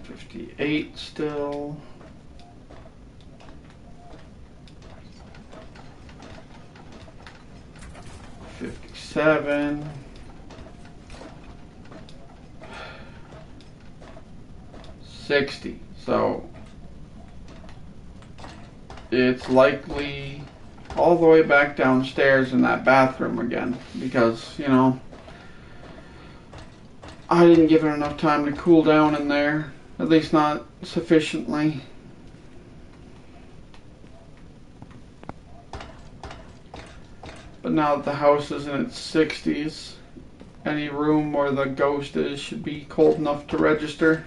58 still. 57. 60. So it's likely all the way back downstairs in that bathroom again, because, you know, I didn't give it enough time to cool down in there, at least not sufficiently. But now that the house is in its 60s, any room where the ghost is should be cold enough to register.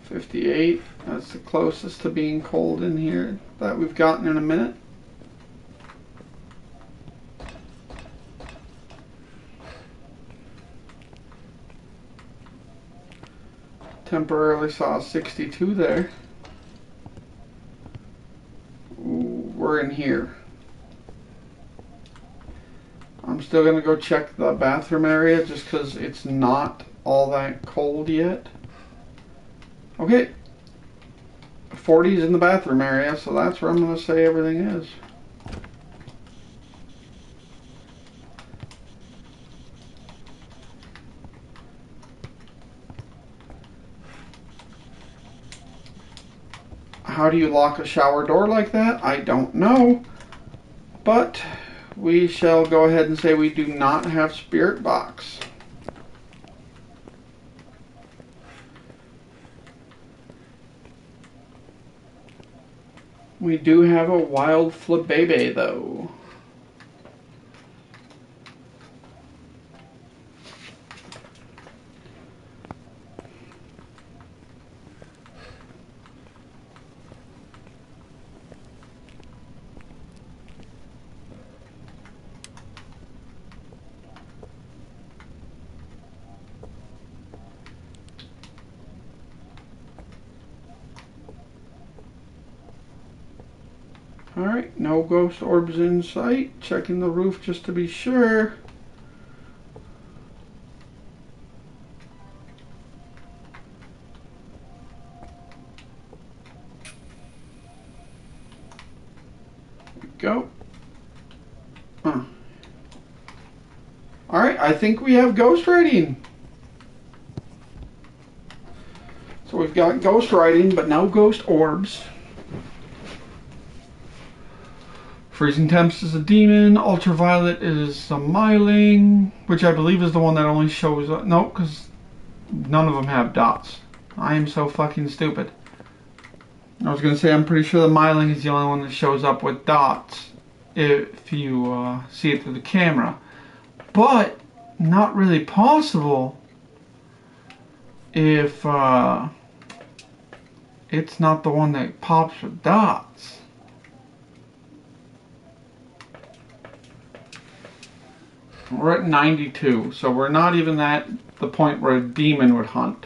.58, that's the closest to being cold in here that we've gotten in a minute. Temporarily saw 62 there. Ooh, we're in here. I'm still gonna go check the bathroom area just because it's not all that cold yet. Okay, 40's in the bathroom area, so that's where I'm going to say everything is. How do you lock a shower door like that? I don't know, but we shall go ahead and say we do not have spirit box. We do have a wild flabebe though. Alright, no ghost orbs in sight. Checking the roof just to be sure. There we go. Alright, I think we have ghost writing. So we've got ghost writing, but no ghost orbs. Freezing temps is a demon. Ultraviolet is a myling, which I believe is the one that only shows up. No, because none of them have dots. I am so fucking stupid. I was going to say I'm pretty sure the myling is the only one that shows up with dots if you see it through the camera. But not really possible if it's not the one that pops with dots. We're at 92, so we're not even at the point where a demon would hunt.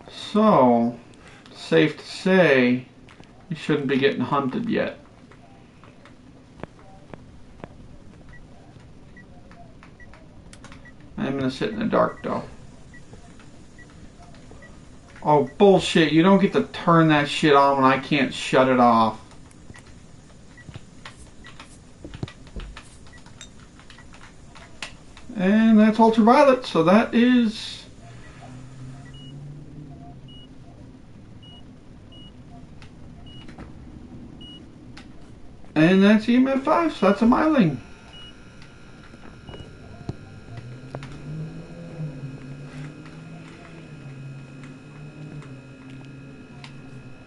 So, safe to say, you shouldn't be getting hunted yet. I'm gonna sit in the dark though. Oh, bullshit, you don't get to turn that shit on when I can't shut it off. And that's ultraviolet, so that is... And that's EMF 5, so that's a myling.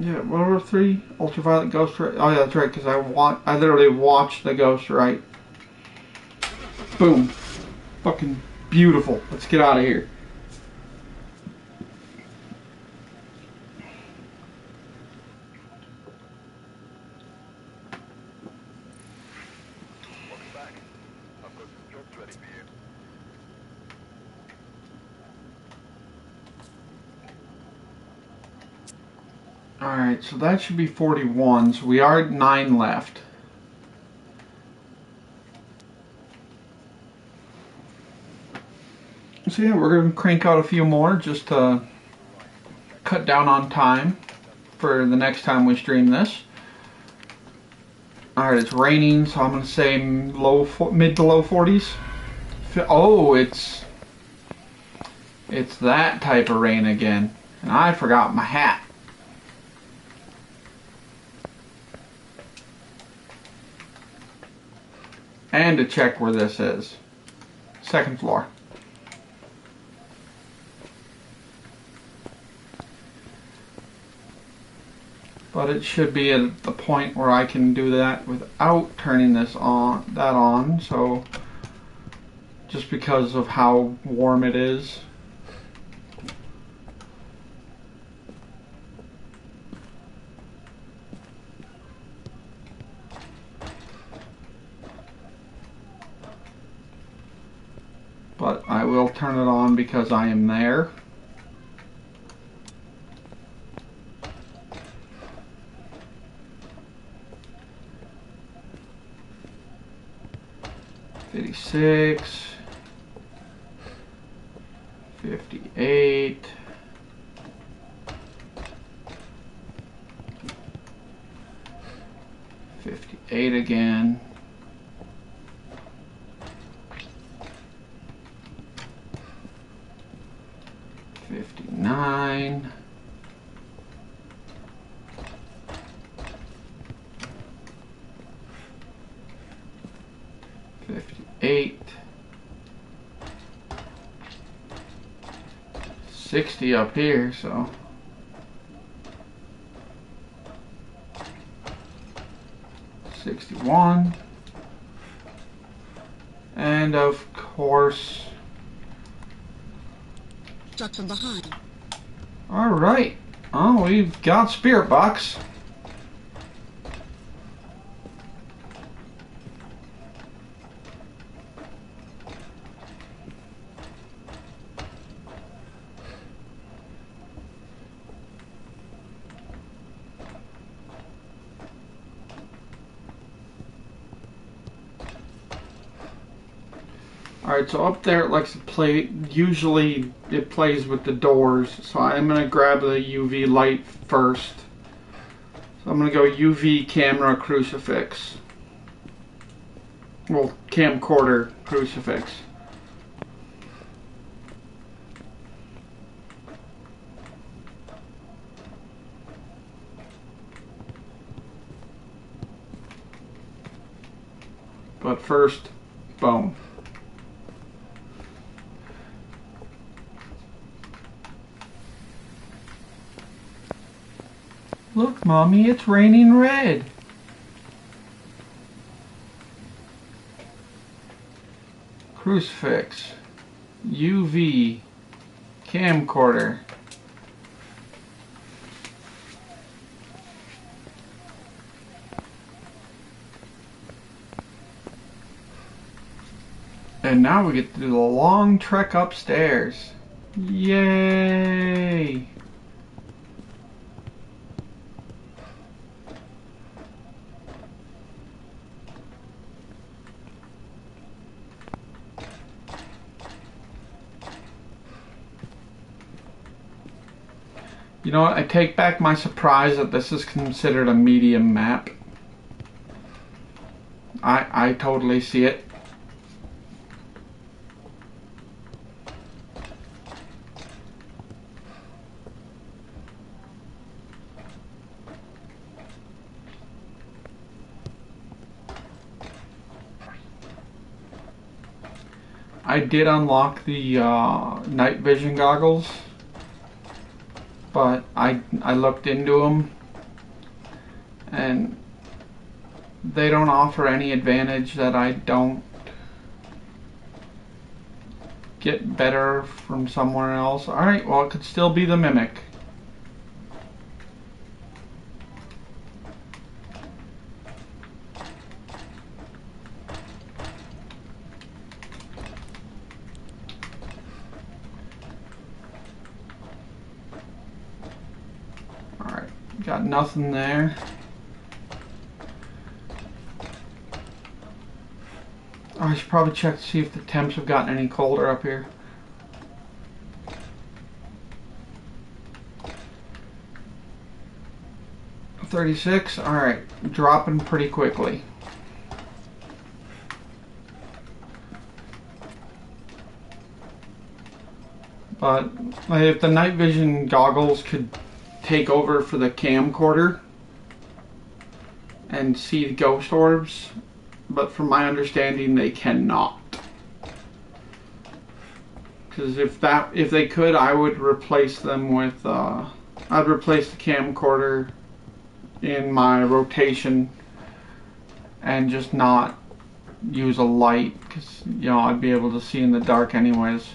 Yeah, what were 3? Ultraviolet ghost right. Oh yeah, that's right. Because I literally watched the ghost right. Boom. Fucking beautiful. Let's get out of here. Welcome back. I've got some jobs ready for you. Alright, so that should be 41. So we are at 9 left. So yeah, we're going to crank out a few more just to cut down on time for the next time we stream this. Alright, it's raining, so I'm going to say mid to low 40s. Oh, it's that type of rain again. And I forgot my hat. And to check where this is. 2nd floor. But it should be at the point where I can do that without turning that on, so just because of how warm it is. But I will turn it on because I am there. $56, $58, $58 again. $59. $58. $60 up here, so $61. And of course, Struck from behind. alright. Oh, we've got Spirit Box. Alright, so up there it likes to play, usually it plays with the doors, so I'm going to grab the UV light first. So I'm going to go UV camera crucifix. Well, camcorder crucifix. But first, boom. Look, Mommy, it's raining red. Crucifix. UV. Camcorder. And now we get to do the long trek upstairs. Yay! You know what, I take back my surprise that this is considered a medium map. I totally see it. I did unlock the night vision goggles, but I looked into them and they don't offer any advantage that I don't get better from somewhere else. Alright, well, it could still be the Mimic. Alright, got nothing there. I should probably check to see if the temps have gotten any colder up here. $36. Alright, dropping pretty quickly. But if the night vision goggles could take over for the camcorder and see the ghost orbs, but from my understanding they cannot. Because if they could, I would replace them with I'd replace the camcorder in my rotation and just not use a light, because I'd be able to see in the dark anyways.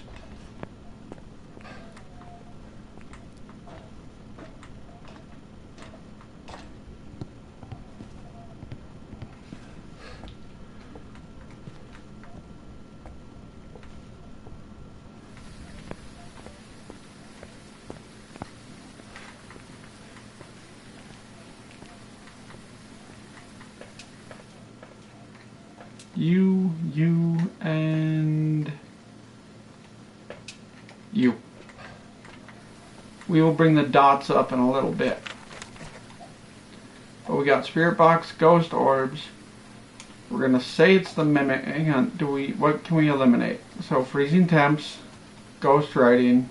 You, and you. We will bring the dots up in a little bit. But we got spirit box, ghost orbs. We're gonna say it's the Mimic. Hang on, what can we eliminate? So freezing temps, ghost writing.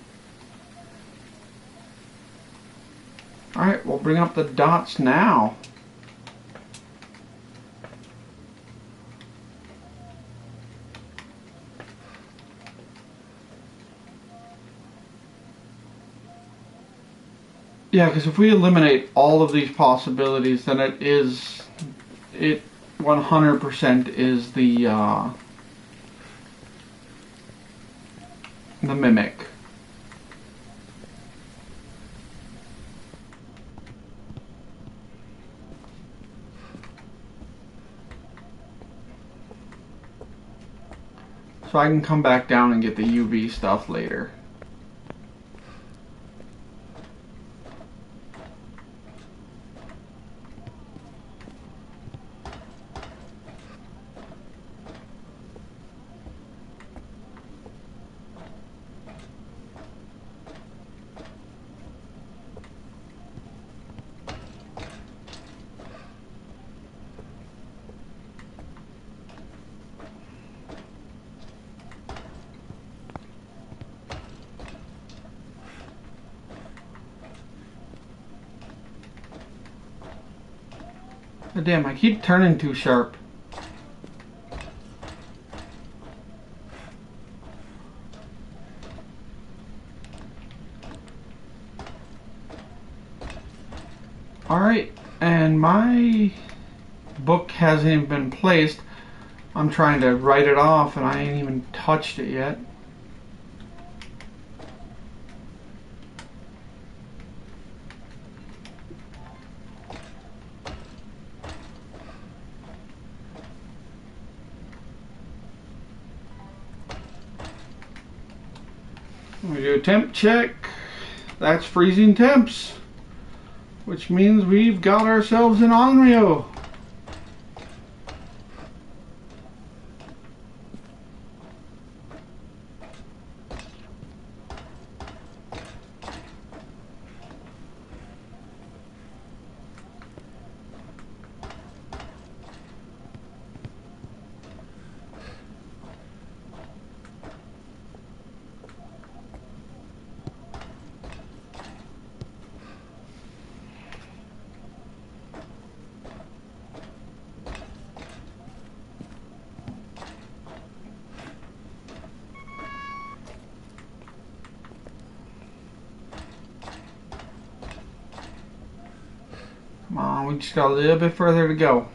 Alright, we'll bring up the dots now. Yeah, because if we eliminate all of these possibilities, then it 100% is the Mimic. So I can come back down and get the UV stuff later. God damn, I keep turning too sharp. Alright, and my book hasn't even been placed. I'm trying to write it off and I ain't even touched it yet. We do a temp check. That's freezing temps, which means we've got ourselves an Onryo. We just got a little bit further to go.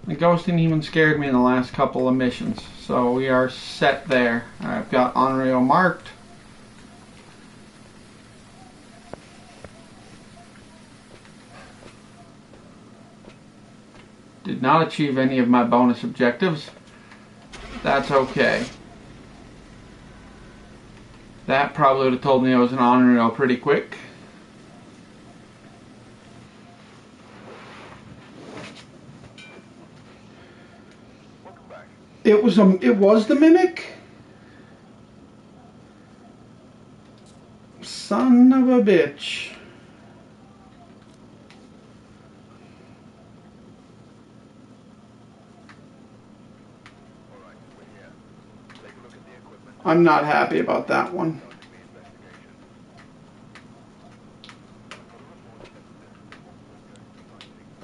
The ghosting even scared me in the last couple of missions, so we are set there. I've got Onryo marked. Did not achieve any of my bonus objectives. That's okay. That probably would have told me I was an Onryo pretty quick. Welcome back. It was the mimic? Son of a bitch. All right, we're here. Take a look at the equipment. I'm not happy about that one. Start the investigation. Got a report that there's Phasmophobia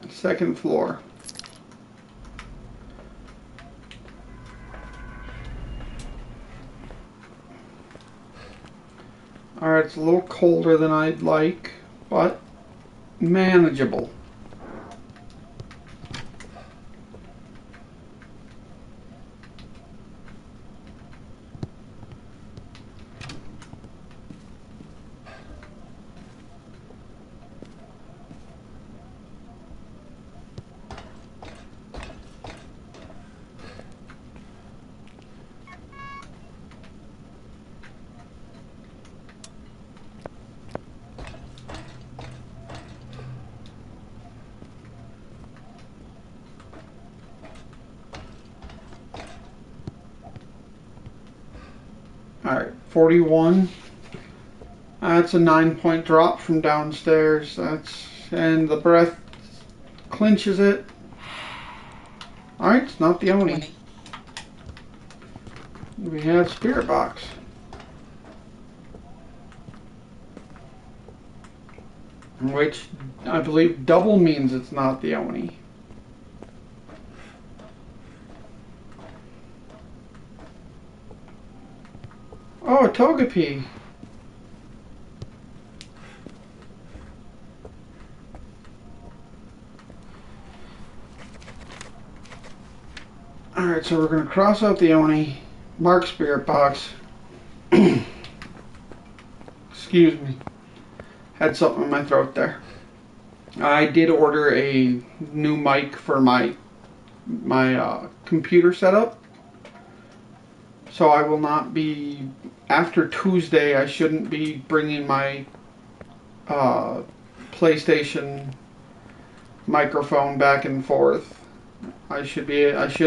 sightings. Second floor. Alright, it's a little colder than I'd like, but manageable. Alright, 41. That's a 9-point drop from downstairs. And the breath clinches it. Alright, it's not the Oni. We have Spirit Box. Which I believe double means it's not the Oni. Oh, a Togepi. Alright, so we're going to cross out the Oni, mark Spirit Box. Excuse me. Had something in my throat there. I did order a new mic for my computer setup. So I will not be, after Tuesday, I shouldn't be bringing my PlayStation microphone back and forth. I should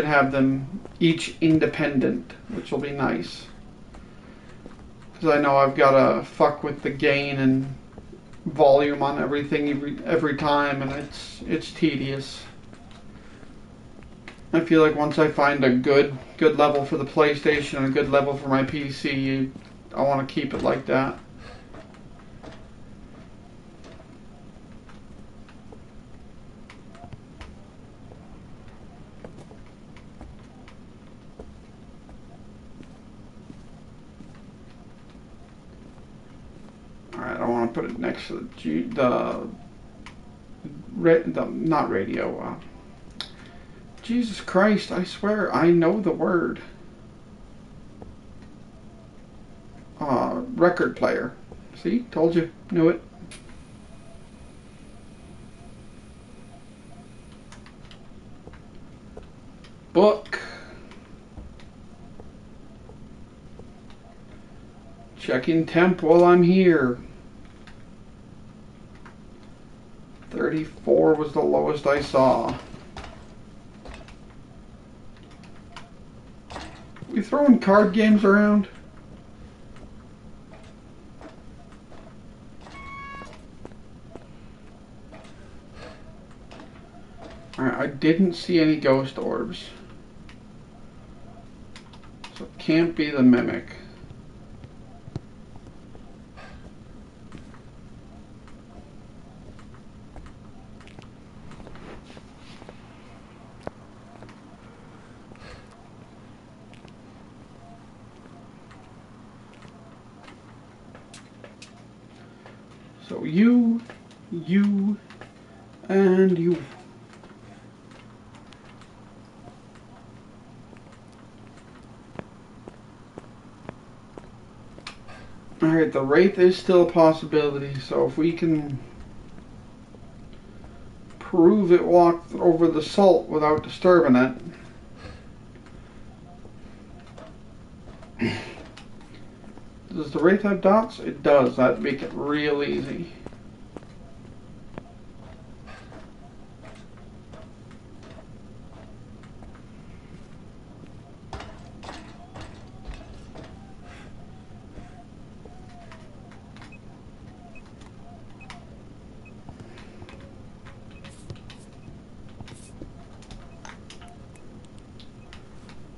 have them each independent, which will be nice. Because I know I've got to fuck with the gain and volume on everything every time, and it's tedious. I feel like once I find a good level for the PlayStation and a good level for my PC, I want to keep it like that. Alright, I want to put it next to not radio. Jesus Christ, I swear I know the word. Record player. See? Told you. Knew it. Book. Checking temp while I'm here. 34 was the lowest I saw. We throwing card games around? Alright, I didn't see any ghost orbs. So it can't be the mimic. So you, and you. Alright, the wraith is still a possibility, so if we can prove it walked over the salt without disturbing it. Does the wraith have dots? It does. That'd make it real easy.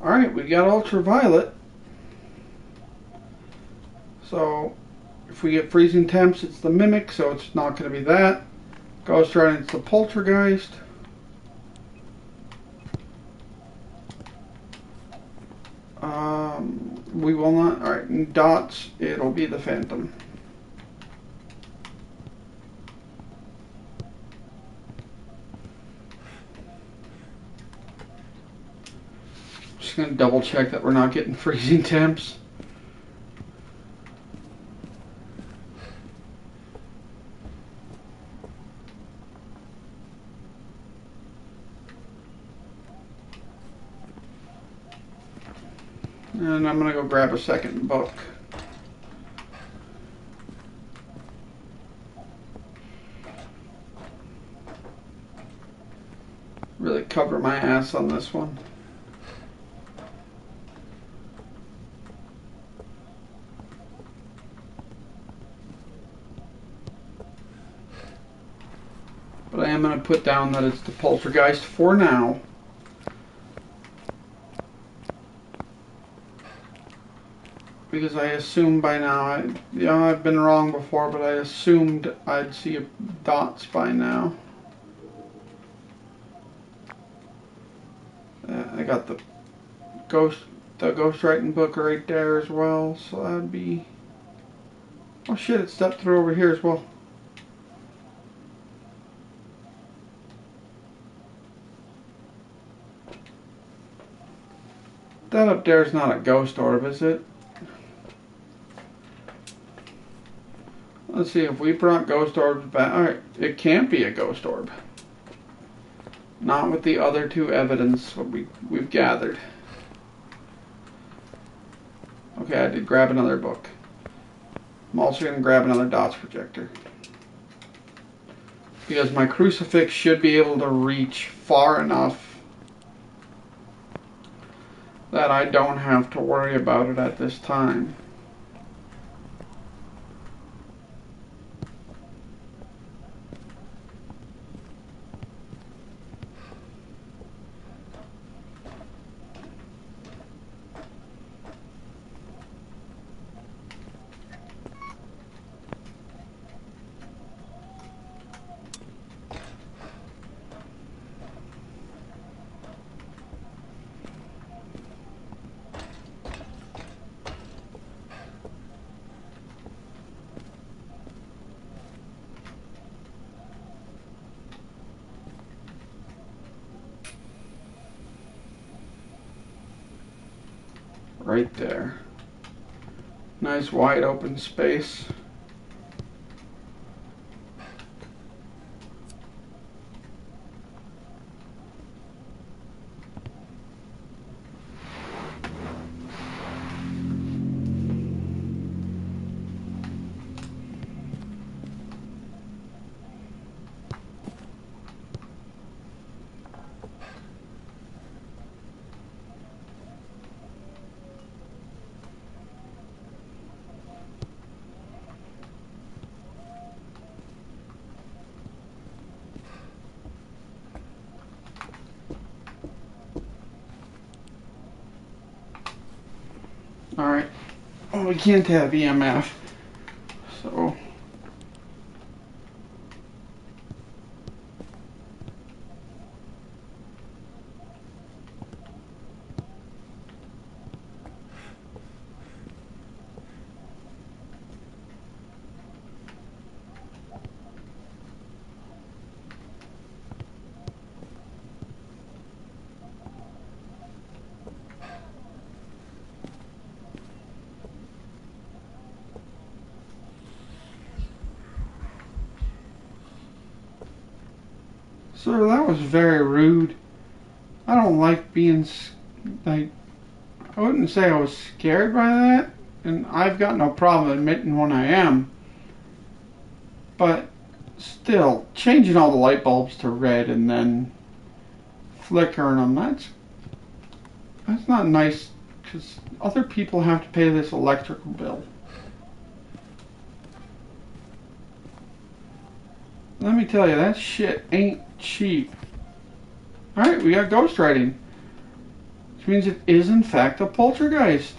Alright, we got ultraviolet. So, if we get freezing temps, it's the mimic, so it's not going to be that. Ghost Rider, it's the poltergeist. We will not. Alright, in dots, it'll be the phantom. Just going to double check that we're not getting freezing temps. And I'm going to go grab a second book. Really cover my ass on this one. But I am going to put down that it's the poltergeist for now. Because I assumed by now, I've been wrong before, but I assumed I'd see dots by now. I got the ghostwriting book right there as well, so that'd be... Oh shit, it stepped through over here as well. That up there is not a ghost orb, is it? Let's see, if we brought ghost orbs back... Alright, it can't be a ghost orb. Not with the other two evidence we've gathered. Okay, I did grab another book. I'm also going to grab another dots projector. Because my crucifix should be able to reach far enough that I don't have to worry about it at this time. Right there. Nice wide open space. Alright. Oh, we can't have EMF. So... Sir, that was very rude. I don't like being, like, I wouldn't say I was scared by that, and I've got no problem admitting when I am. But still, changing all the light bulbs to red and then flickering them, that's not nice, because other people have to pay this electrical bill. Let me tell you, that shit ain't cheap. Alright, we got ghost writing. Which means it is in fact a poltergeist.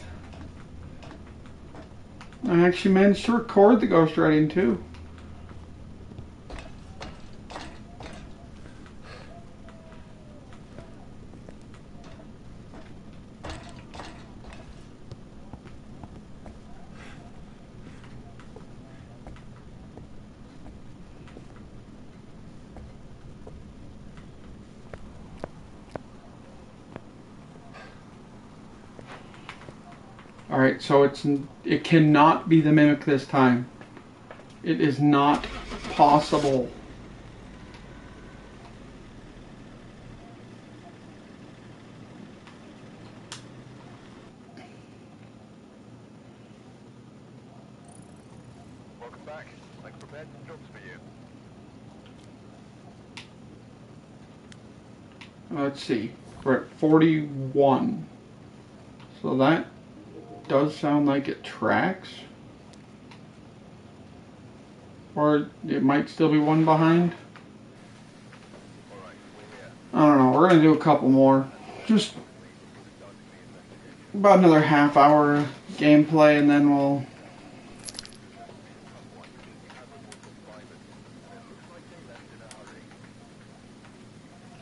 I actually managed to record the ghost writing too. Alright, so it cannot be the mimic this time. It is not possible. Welcome back. I've prepared some jobs for you. Let's see. We're at 41. So that does sound like it tracks. Or it might still be one behind. Alright, we're here. I don't know. We're going to do a couple more. Just about another half hour gameplay and then we'll...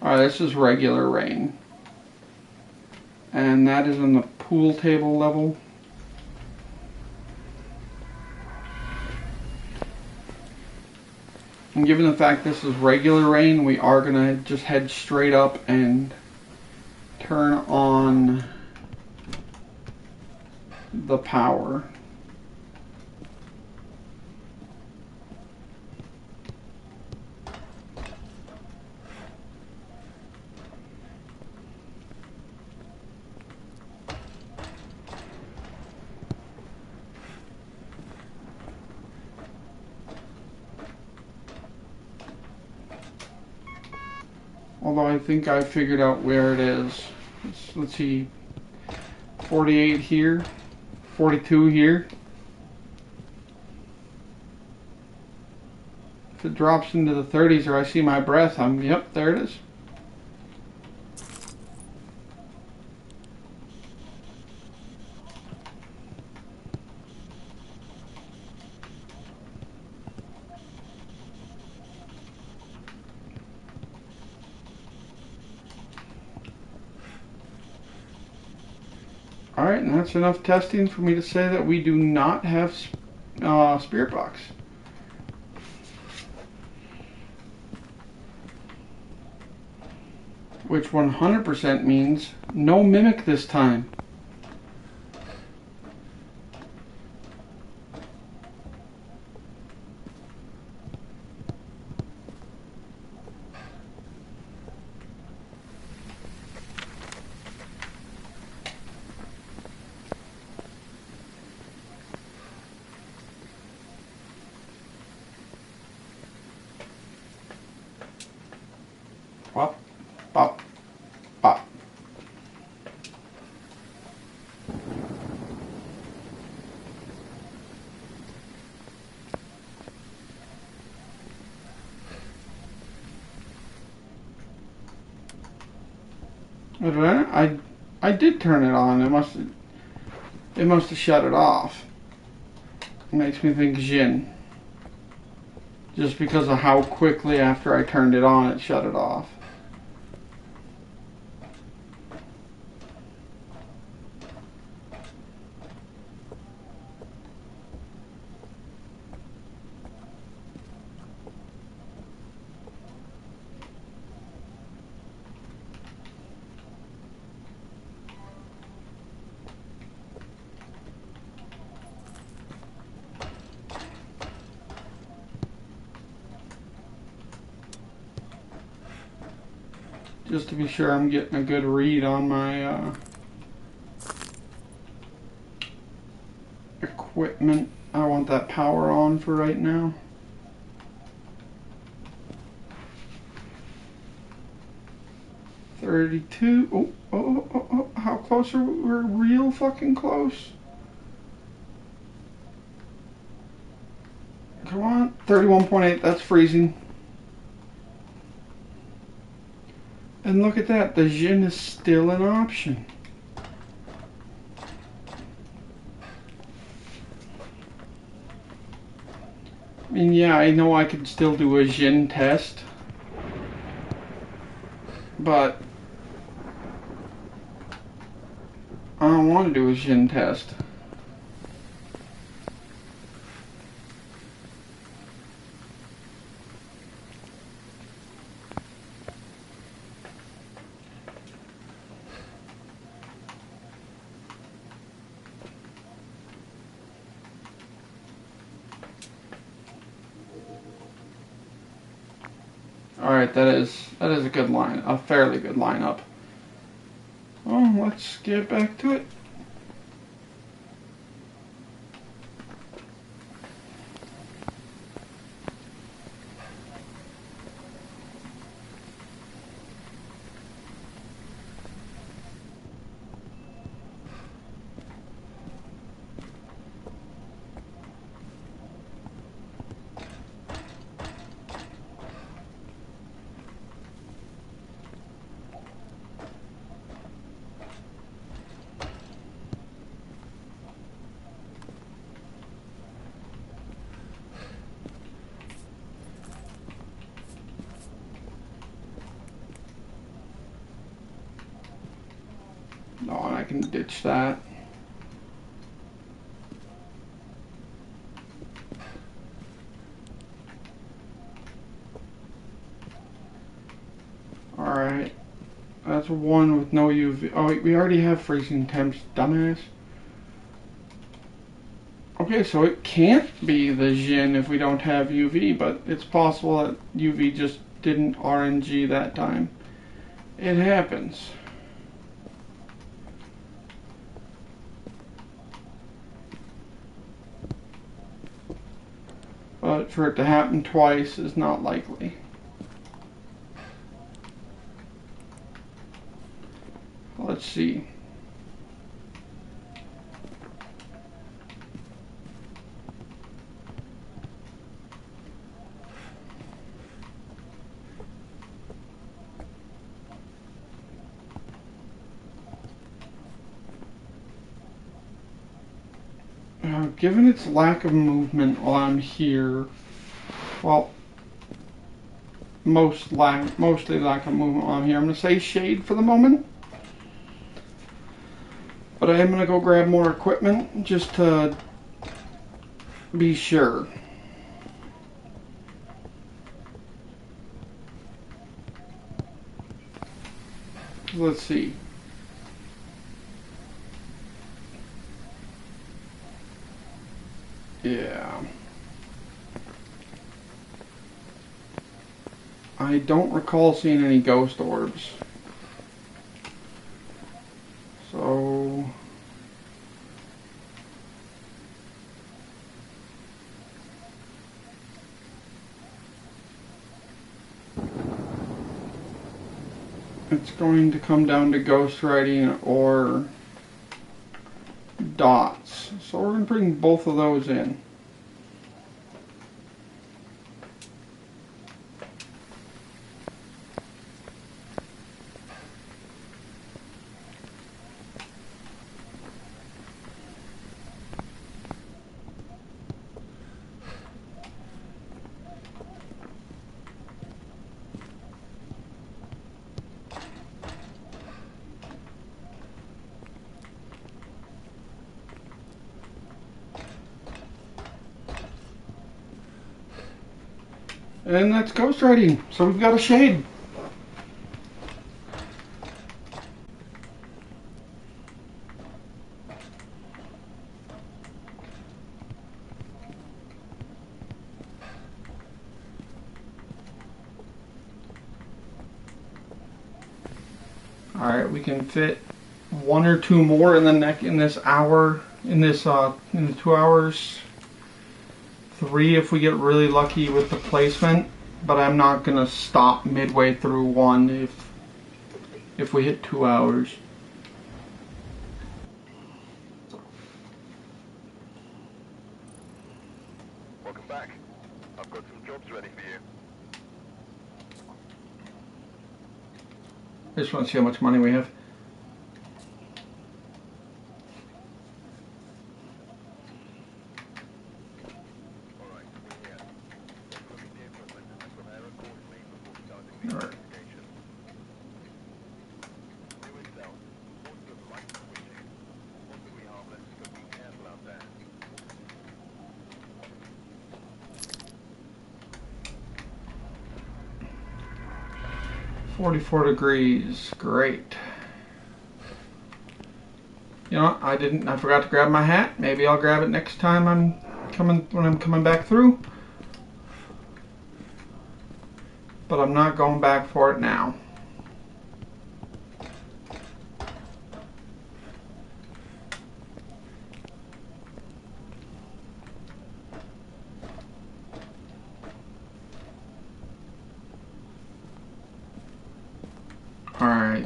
Alright, this is regular rain. And that is in the pool table level. And given the fact this is regular rain, we are going to just head straight up and turn on the power. Although I think I figured out where it is. Let's see. 48 here. 42 here. If it drops into the 30s or I see my breath, yep, there it is. Alright, and that's enough testing for me to say that we do not have Spirit Box. Which 100% means no mimic this time. Pop, pop, pop. I did turn it on. It must have shut it off. It makes me think Jin. Just because of how quickly after I turned it on, it shut it off. just to be sure I'm getting a good read on my equipment. I want that power on for right now. $32. Oh, how close are we? We're real fucking close. Come on. 31.8. That's freezing. And look at that. The Jin is still an option. I mean, yeah, I know I could still do a Jin test. But I don't want to do a Jin test. Alright, that is a good line, a fairly good lineup. Oh, let's get back to it. Oh, and I can ditch that. Alright. That's one with no UV. Oh, wait, we already have freezing temps, dumbass. Okay, so it can't be the Jin if we don't have UV, but it's possible that UV just didn't RNG that time. It happens. But for it to happen twice is not likely. Let's see. Given its lack of movement while I'm here, well, mostly lack of movement while I'm here, I'm going to say shade for the moment. But I am going to go grab more equipment just to be sure. Let's see. Yeah. I don't recall seeing any ghost orbs. So it's going to come down to ghost writing or dots. So we're going to bring both of those in. And that's ghostwriting. So we've got a shade. Alright, we can fit one or two more in the neck in this hour, in the 2 hours. 3 if we get really lucky with the placement, but I'm not gonna stop midway through one if we hit 2 hours. Welcome back. I've got some jobs ready for you. I just want to see how much money we have. Alright, we're here. Equipping the equipment and prepare accordingly before starting the Alright. investigation. New intel. Reports of light switching. Possibly harmless, but be careful out there. 44 degrees, great. You know what? I forgot to grab my hat. Maybe I'll grab it next time when I'm coming back through. But I'm not going back for it now. Alright,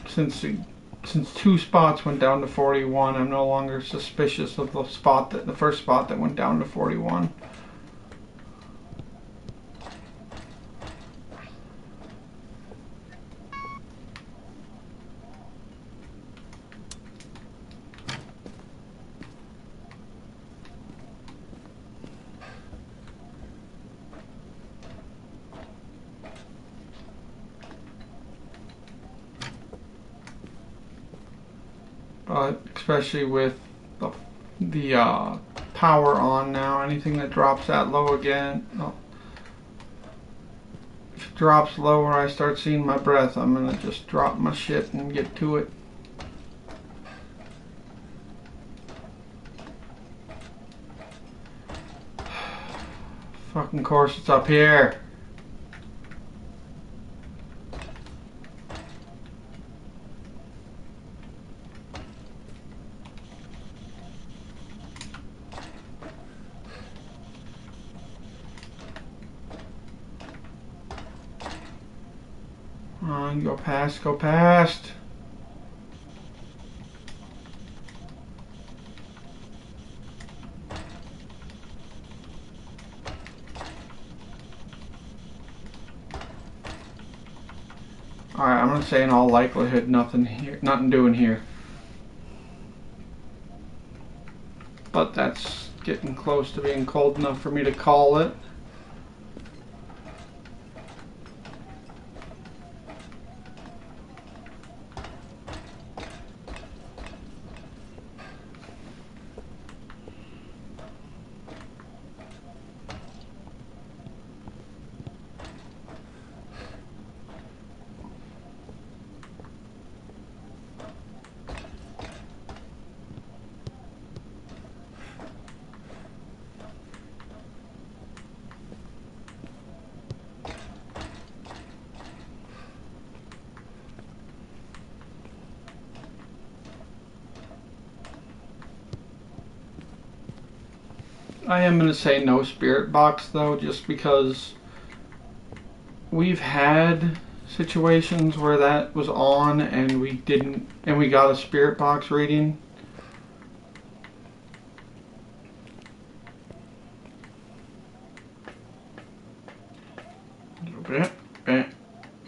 since 2 spots went down to 41, I'm no longer suspicious of the first spot that went down to 41. But especially with the power on now, anything that drops that low again, if it drops lower, I start seeing my breath. I'm gonna just drop my shit and get to it. Fucking course, it's up here. Come on, go past, go past. Alright, I'm gonna say in all likelihood nothing doing here. But that's getting close to being cold enough for me to call it. I am going to say no spirit box though, just because we've had situations where that was on and we got a spirit box reading.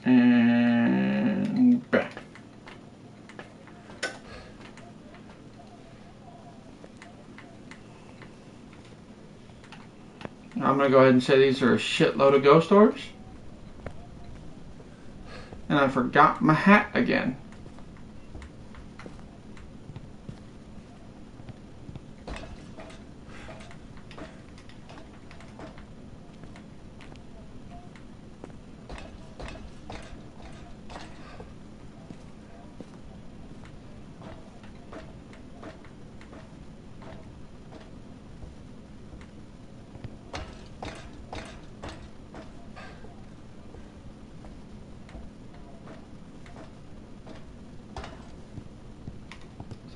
And back. I'm going to go ahead and say these are a shitload of ghost orbs. And I forgot my hat again.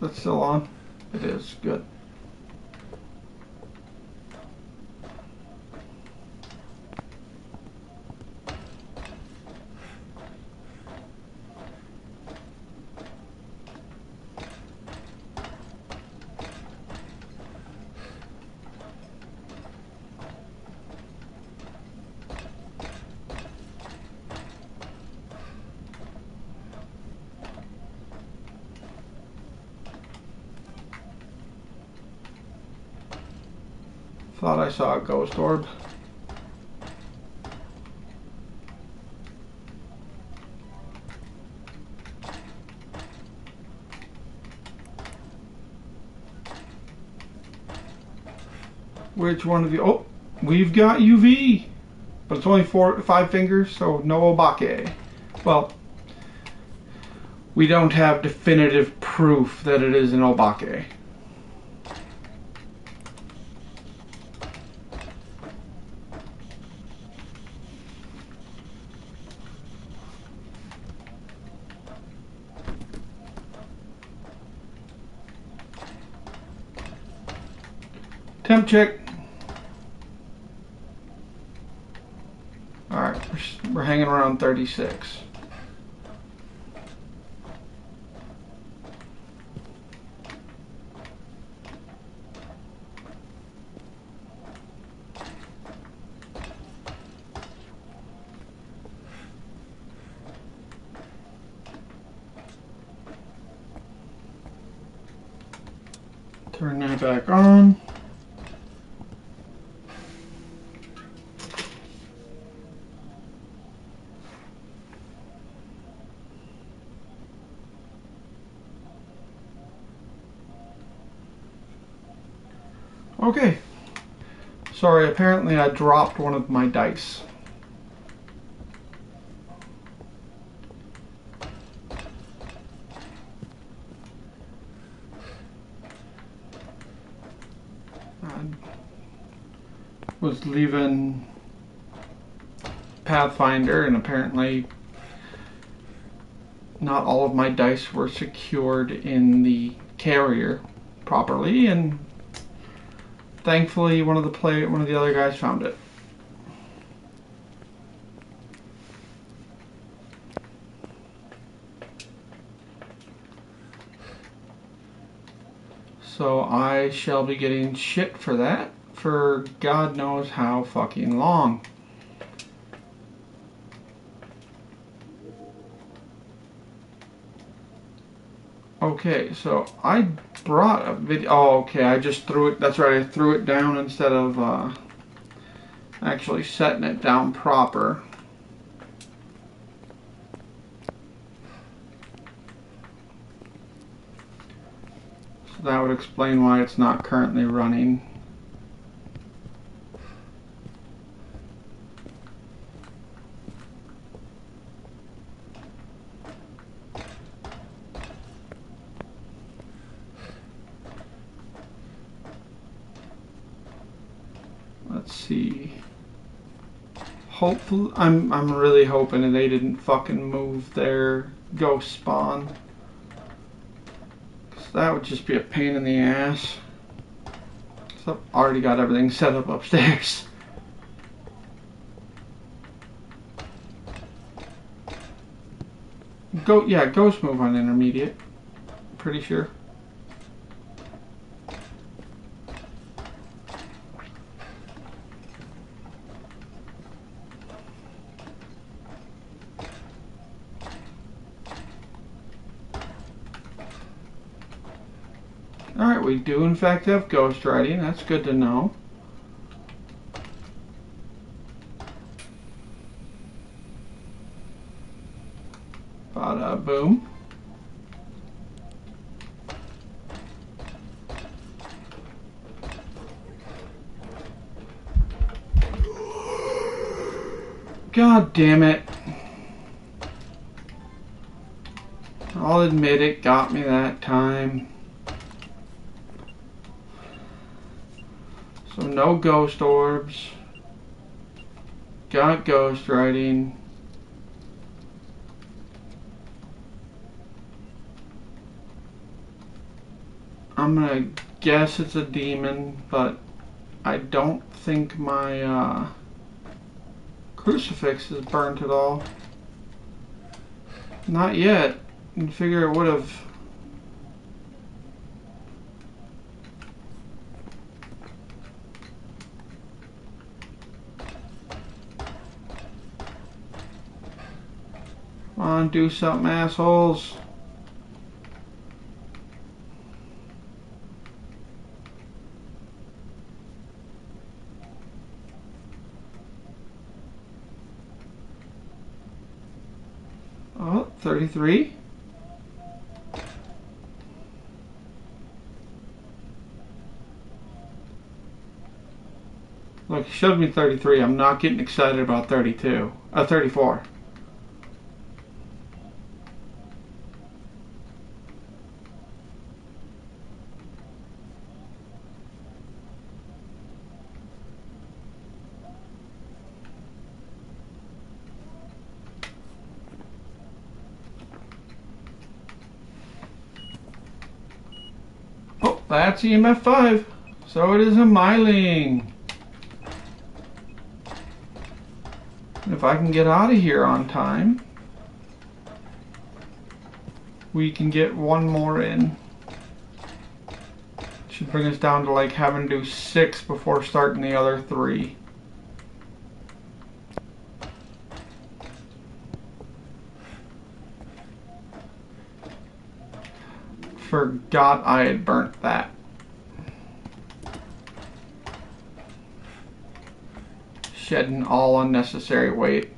That's still on? It is. Good. Thought I saw a ghost orb. Which one of you? Oh, we've got UV, but it's only 5 fingers, so no obake. Well, we don't have definitive proof that it is an obake. Temp check. Alright, we're hanging around 36. Turn that back on. Okay. Sorry, apparently I dropped one of my dice. I was leaving Pathfinder, and apparently not all of my dice were secured in the carrier properly, and thankfully one of the other guys found it. So I shall be getting shit for that for God knows how fucking long. Okay, so I brought a video. Oh, okay, I just threw it. That's right, I threw it down instead of actually setting it down proper. So that would explain why it's not currently running. Let's see. Hopefully, I'm really hoping that they didn't fucking move their ghost spawn. 'Cause that would just be a pain in the ass. So I've already got everything set up upstairs. Yeah, ghost move on intermediate. Pretty sure. Alright, we do in fact have ghost writing. That's good to know. Bada boom. God damn it. I'll admit it got me that time. So no ghost orbs. Got ghost writing. I'm gonna guess it's a demon, but I don't think my crucifix is burnt at all. Not yet. You figure it would have. Come on, do something, assholes. Oh, 33. Look, he showed me 33. I'm not getting excited about 32. 34. Oh, that's EMF 5. So it is a Myling. If I can get out of here on time, we can get one more in. Should bring us down to like having to do 6 before starting the other 3. Forgot I had burnt that. Shedding all unnecessary weight.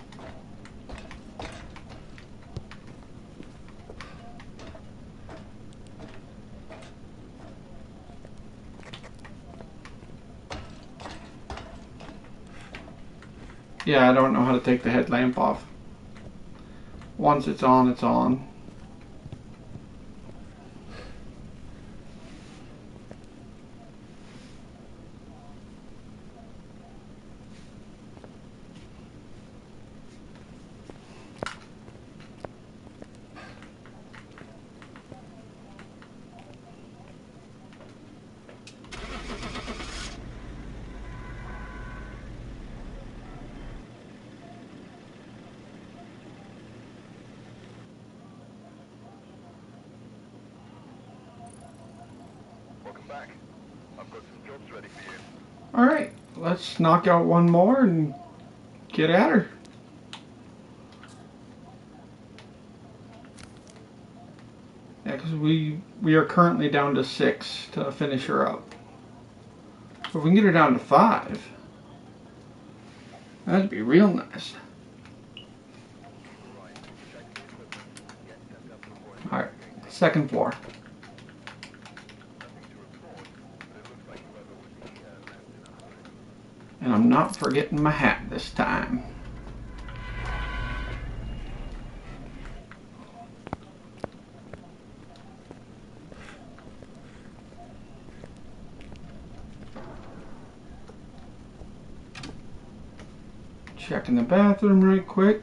Yeah, I don't know how to take the headlamp off. Once it's on, it's on. Welcome back. I've got some jobs ready for you. Alright, let's knock out one more and get at her. Yeah, because we are currently down to 6 to finish her up. So if we can get her down to 5, that'd be real nice. Alright, second floor. And I'm not forgetting my hat this time. Checking the bathroom right quick.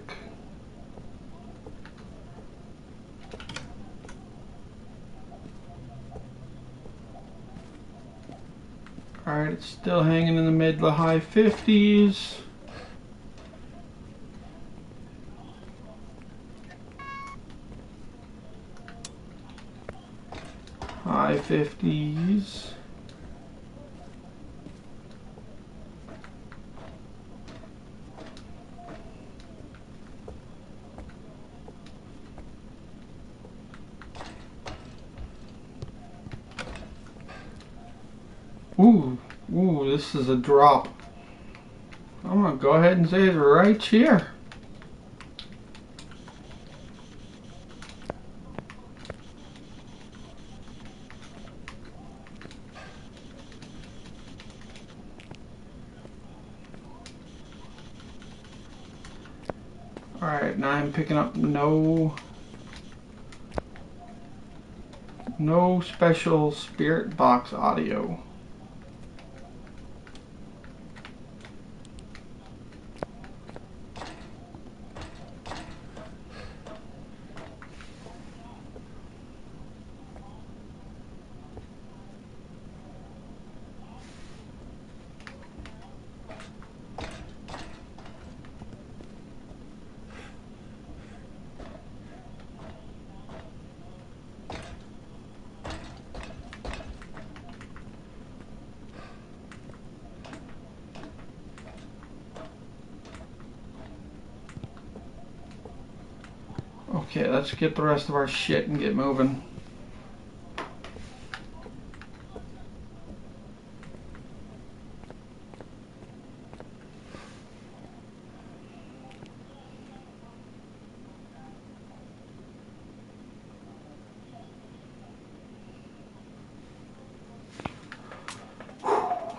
Alright, it's still hanging in the mid to high 50s. High 50s. Ooh, this is a drop. I'm gonna go ahead and say it's right here. Alright, now I'm picking up no special spirit box audio. Okay, let's get the rest of our shit and get moving.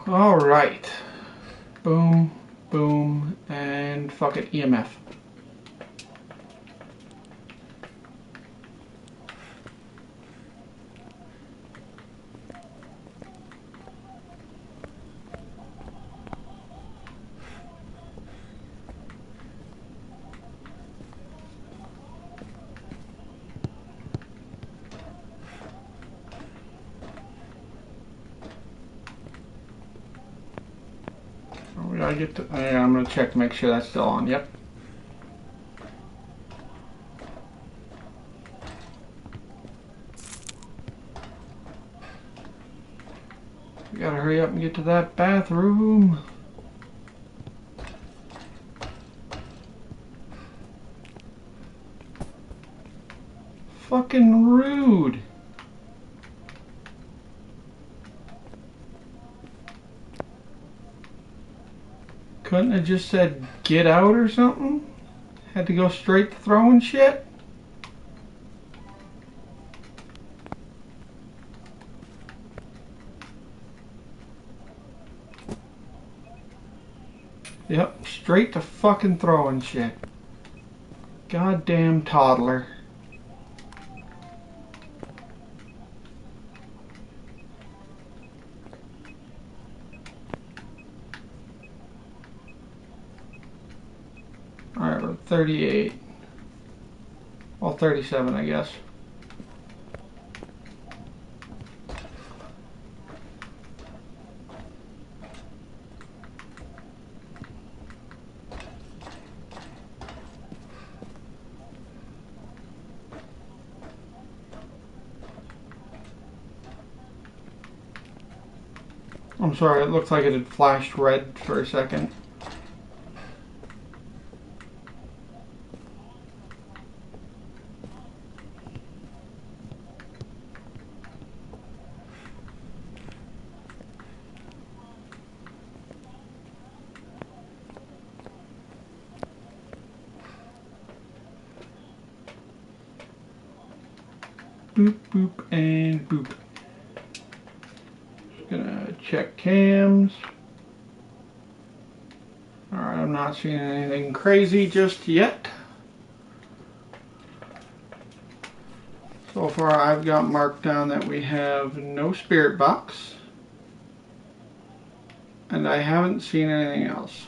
All right. Boom, boom, and fuck it, EMF. We gotta get to. Yeah, I'm gonna check to make sure that's still on. Yep. We gotta hurry up and get to that bathroom. Fucking rude. Couldn't have just said get out or something? Had to go straight to throwing shit? Yep, straight to fucking throwing shit. Goddamn toddler. Alright, we're 38. Well, 37, I guess. I'm sorry, it looked like it had flashed red for a second. Boop, boop, and boop. Just gonna check cams. Alright, I'm not seeing anything crazy just yet. So far I've got marked down that we have no spirit box. And I haven't seen anything else.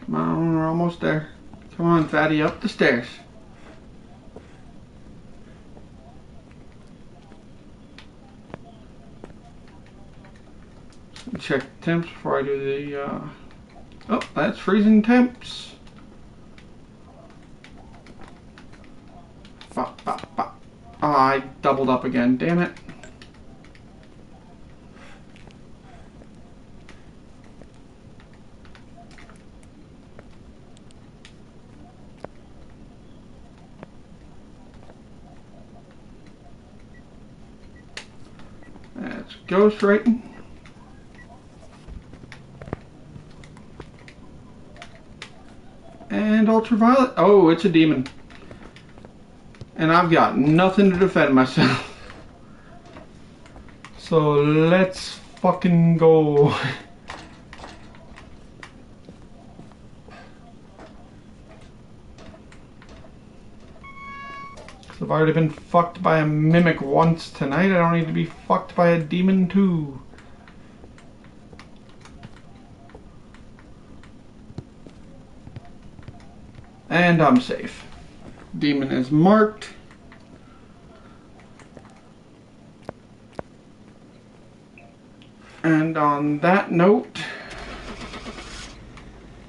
Come on, we're almost there. Come on, fatty, up the stairs. Check the temps before I do the, Oh, that's freezing temps. Bop, bop, bop. Oh, I doubled up again, damn it. That's ghostwriting. And ultraviolet. Oh, it's a demon. And I've got nothing to defend myself. So let's fucking go. I've already been fucked by a mimic once tonight. I don't need to be fucked by a demon too. And I'm safe. Demon is marked. And on that note,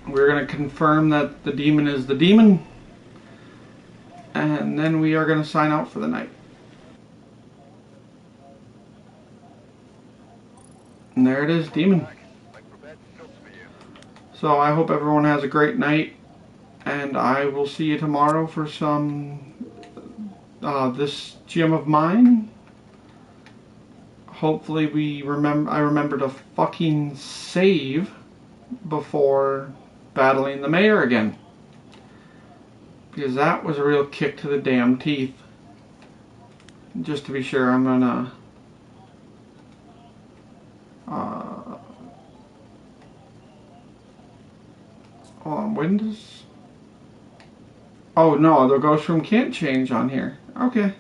we're going to confirm that the demon is the demon. And then we are going to sign out for the night. And there it is, demon. So I hope everyone has a great night. And I will see you tomorrow for some this gym of mine. Hopefully I remember to fucking save before battling the mayor again. Because that was a real kick to the damn teeth. Just to be sure, I'm gonna hold on, Windows. Oh no, the ghost room can't change on here. Okay.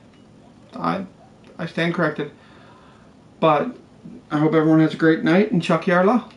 I stand corrected. But I hope everyone has a great night, and Chuck Yarla.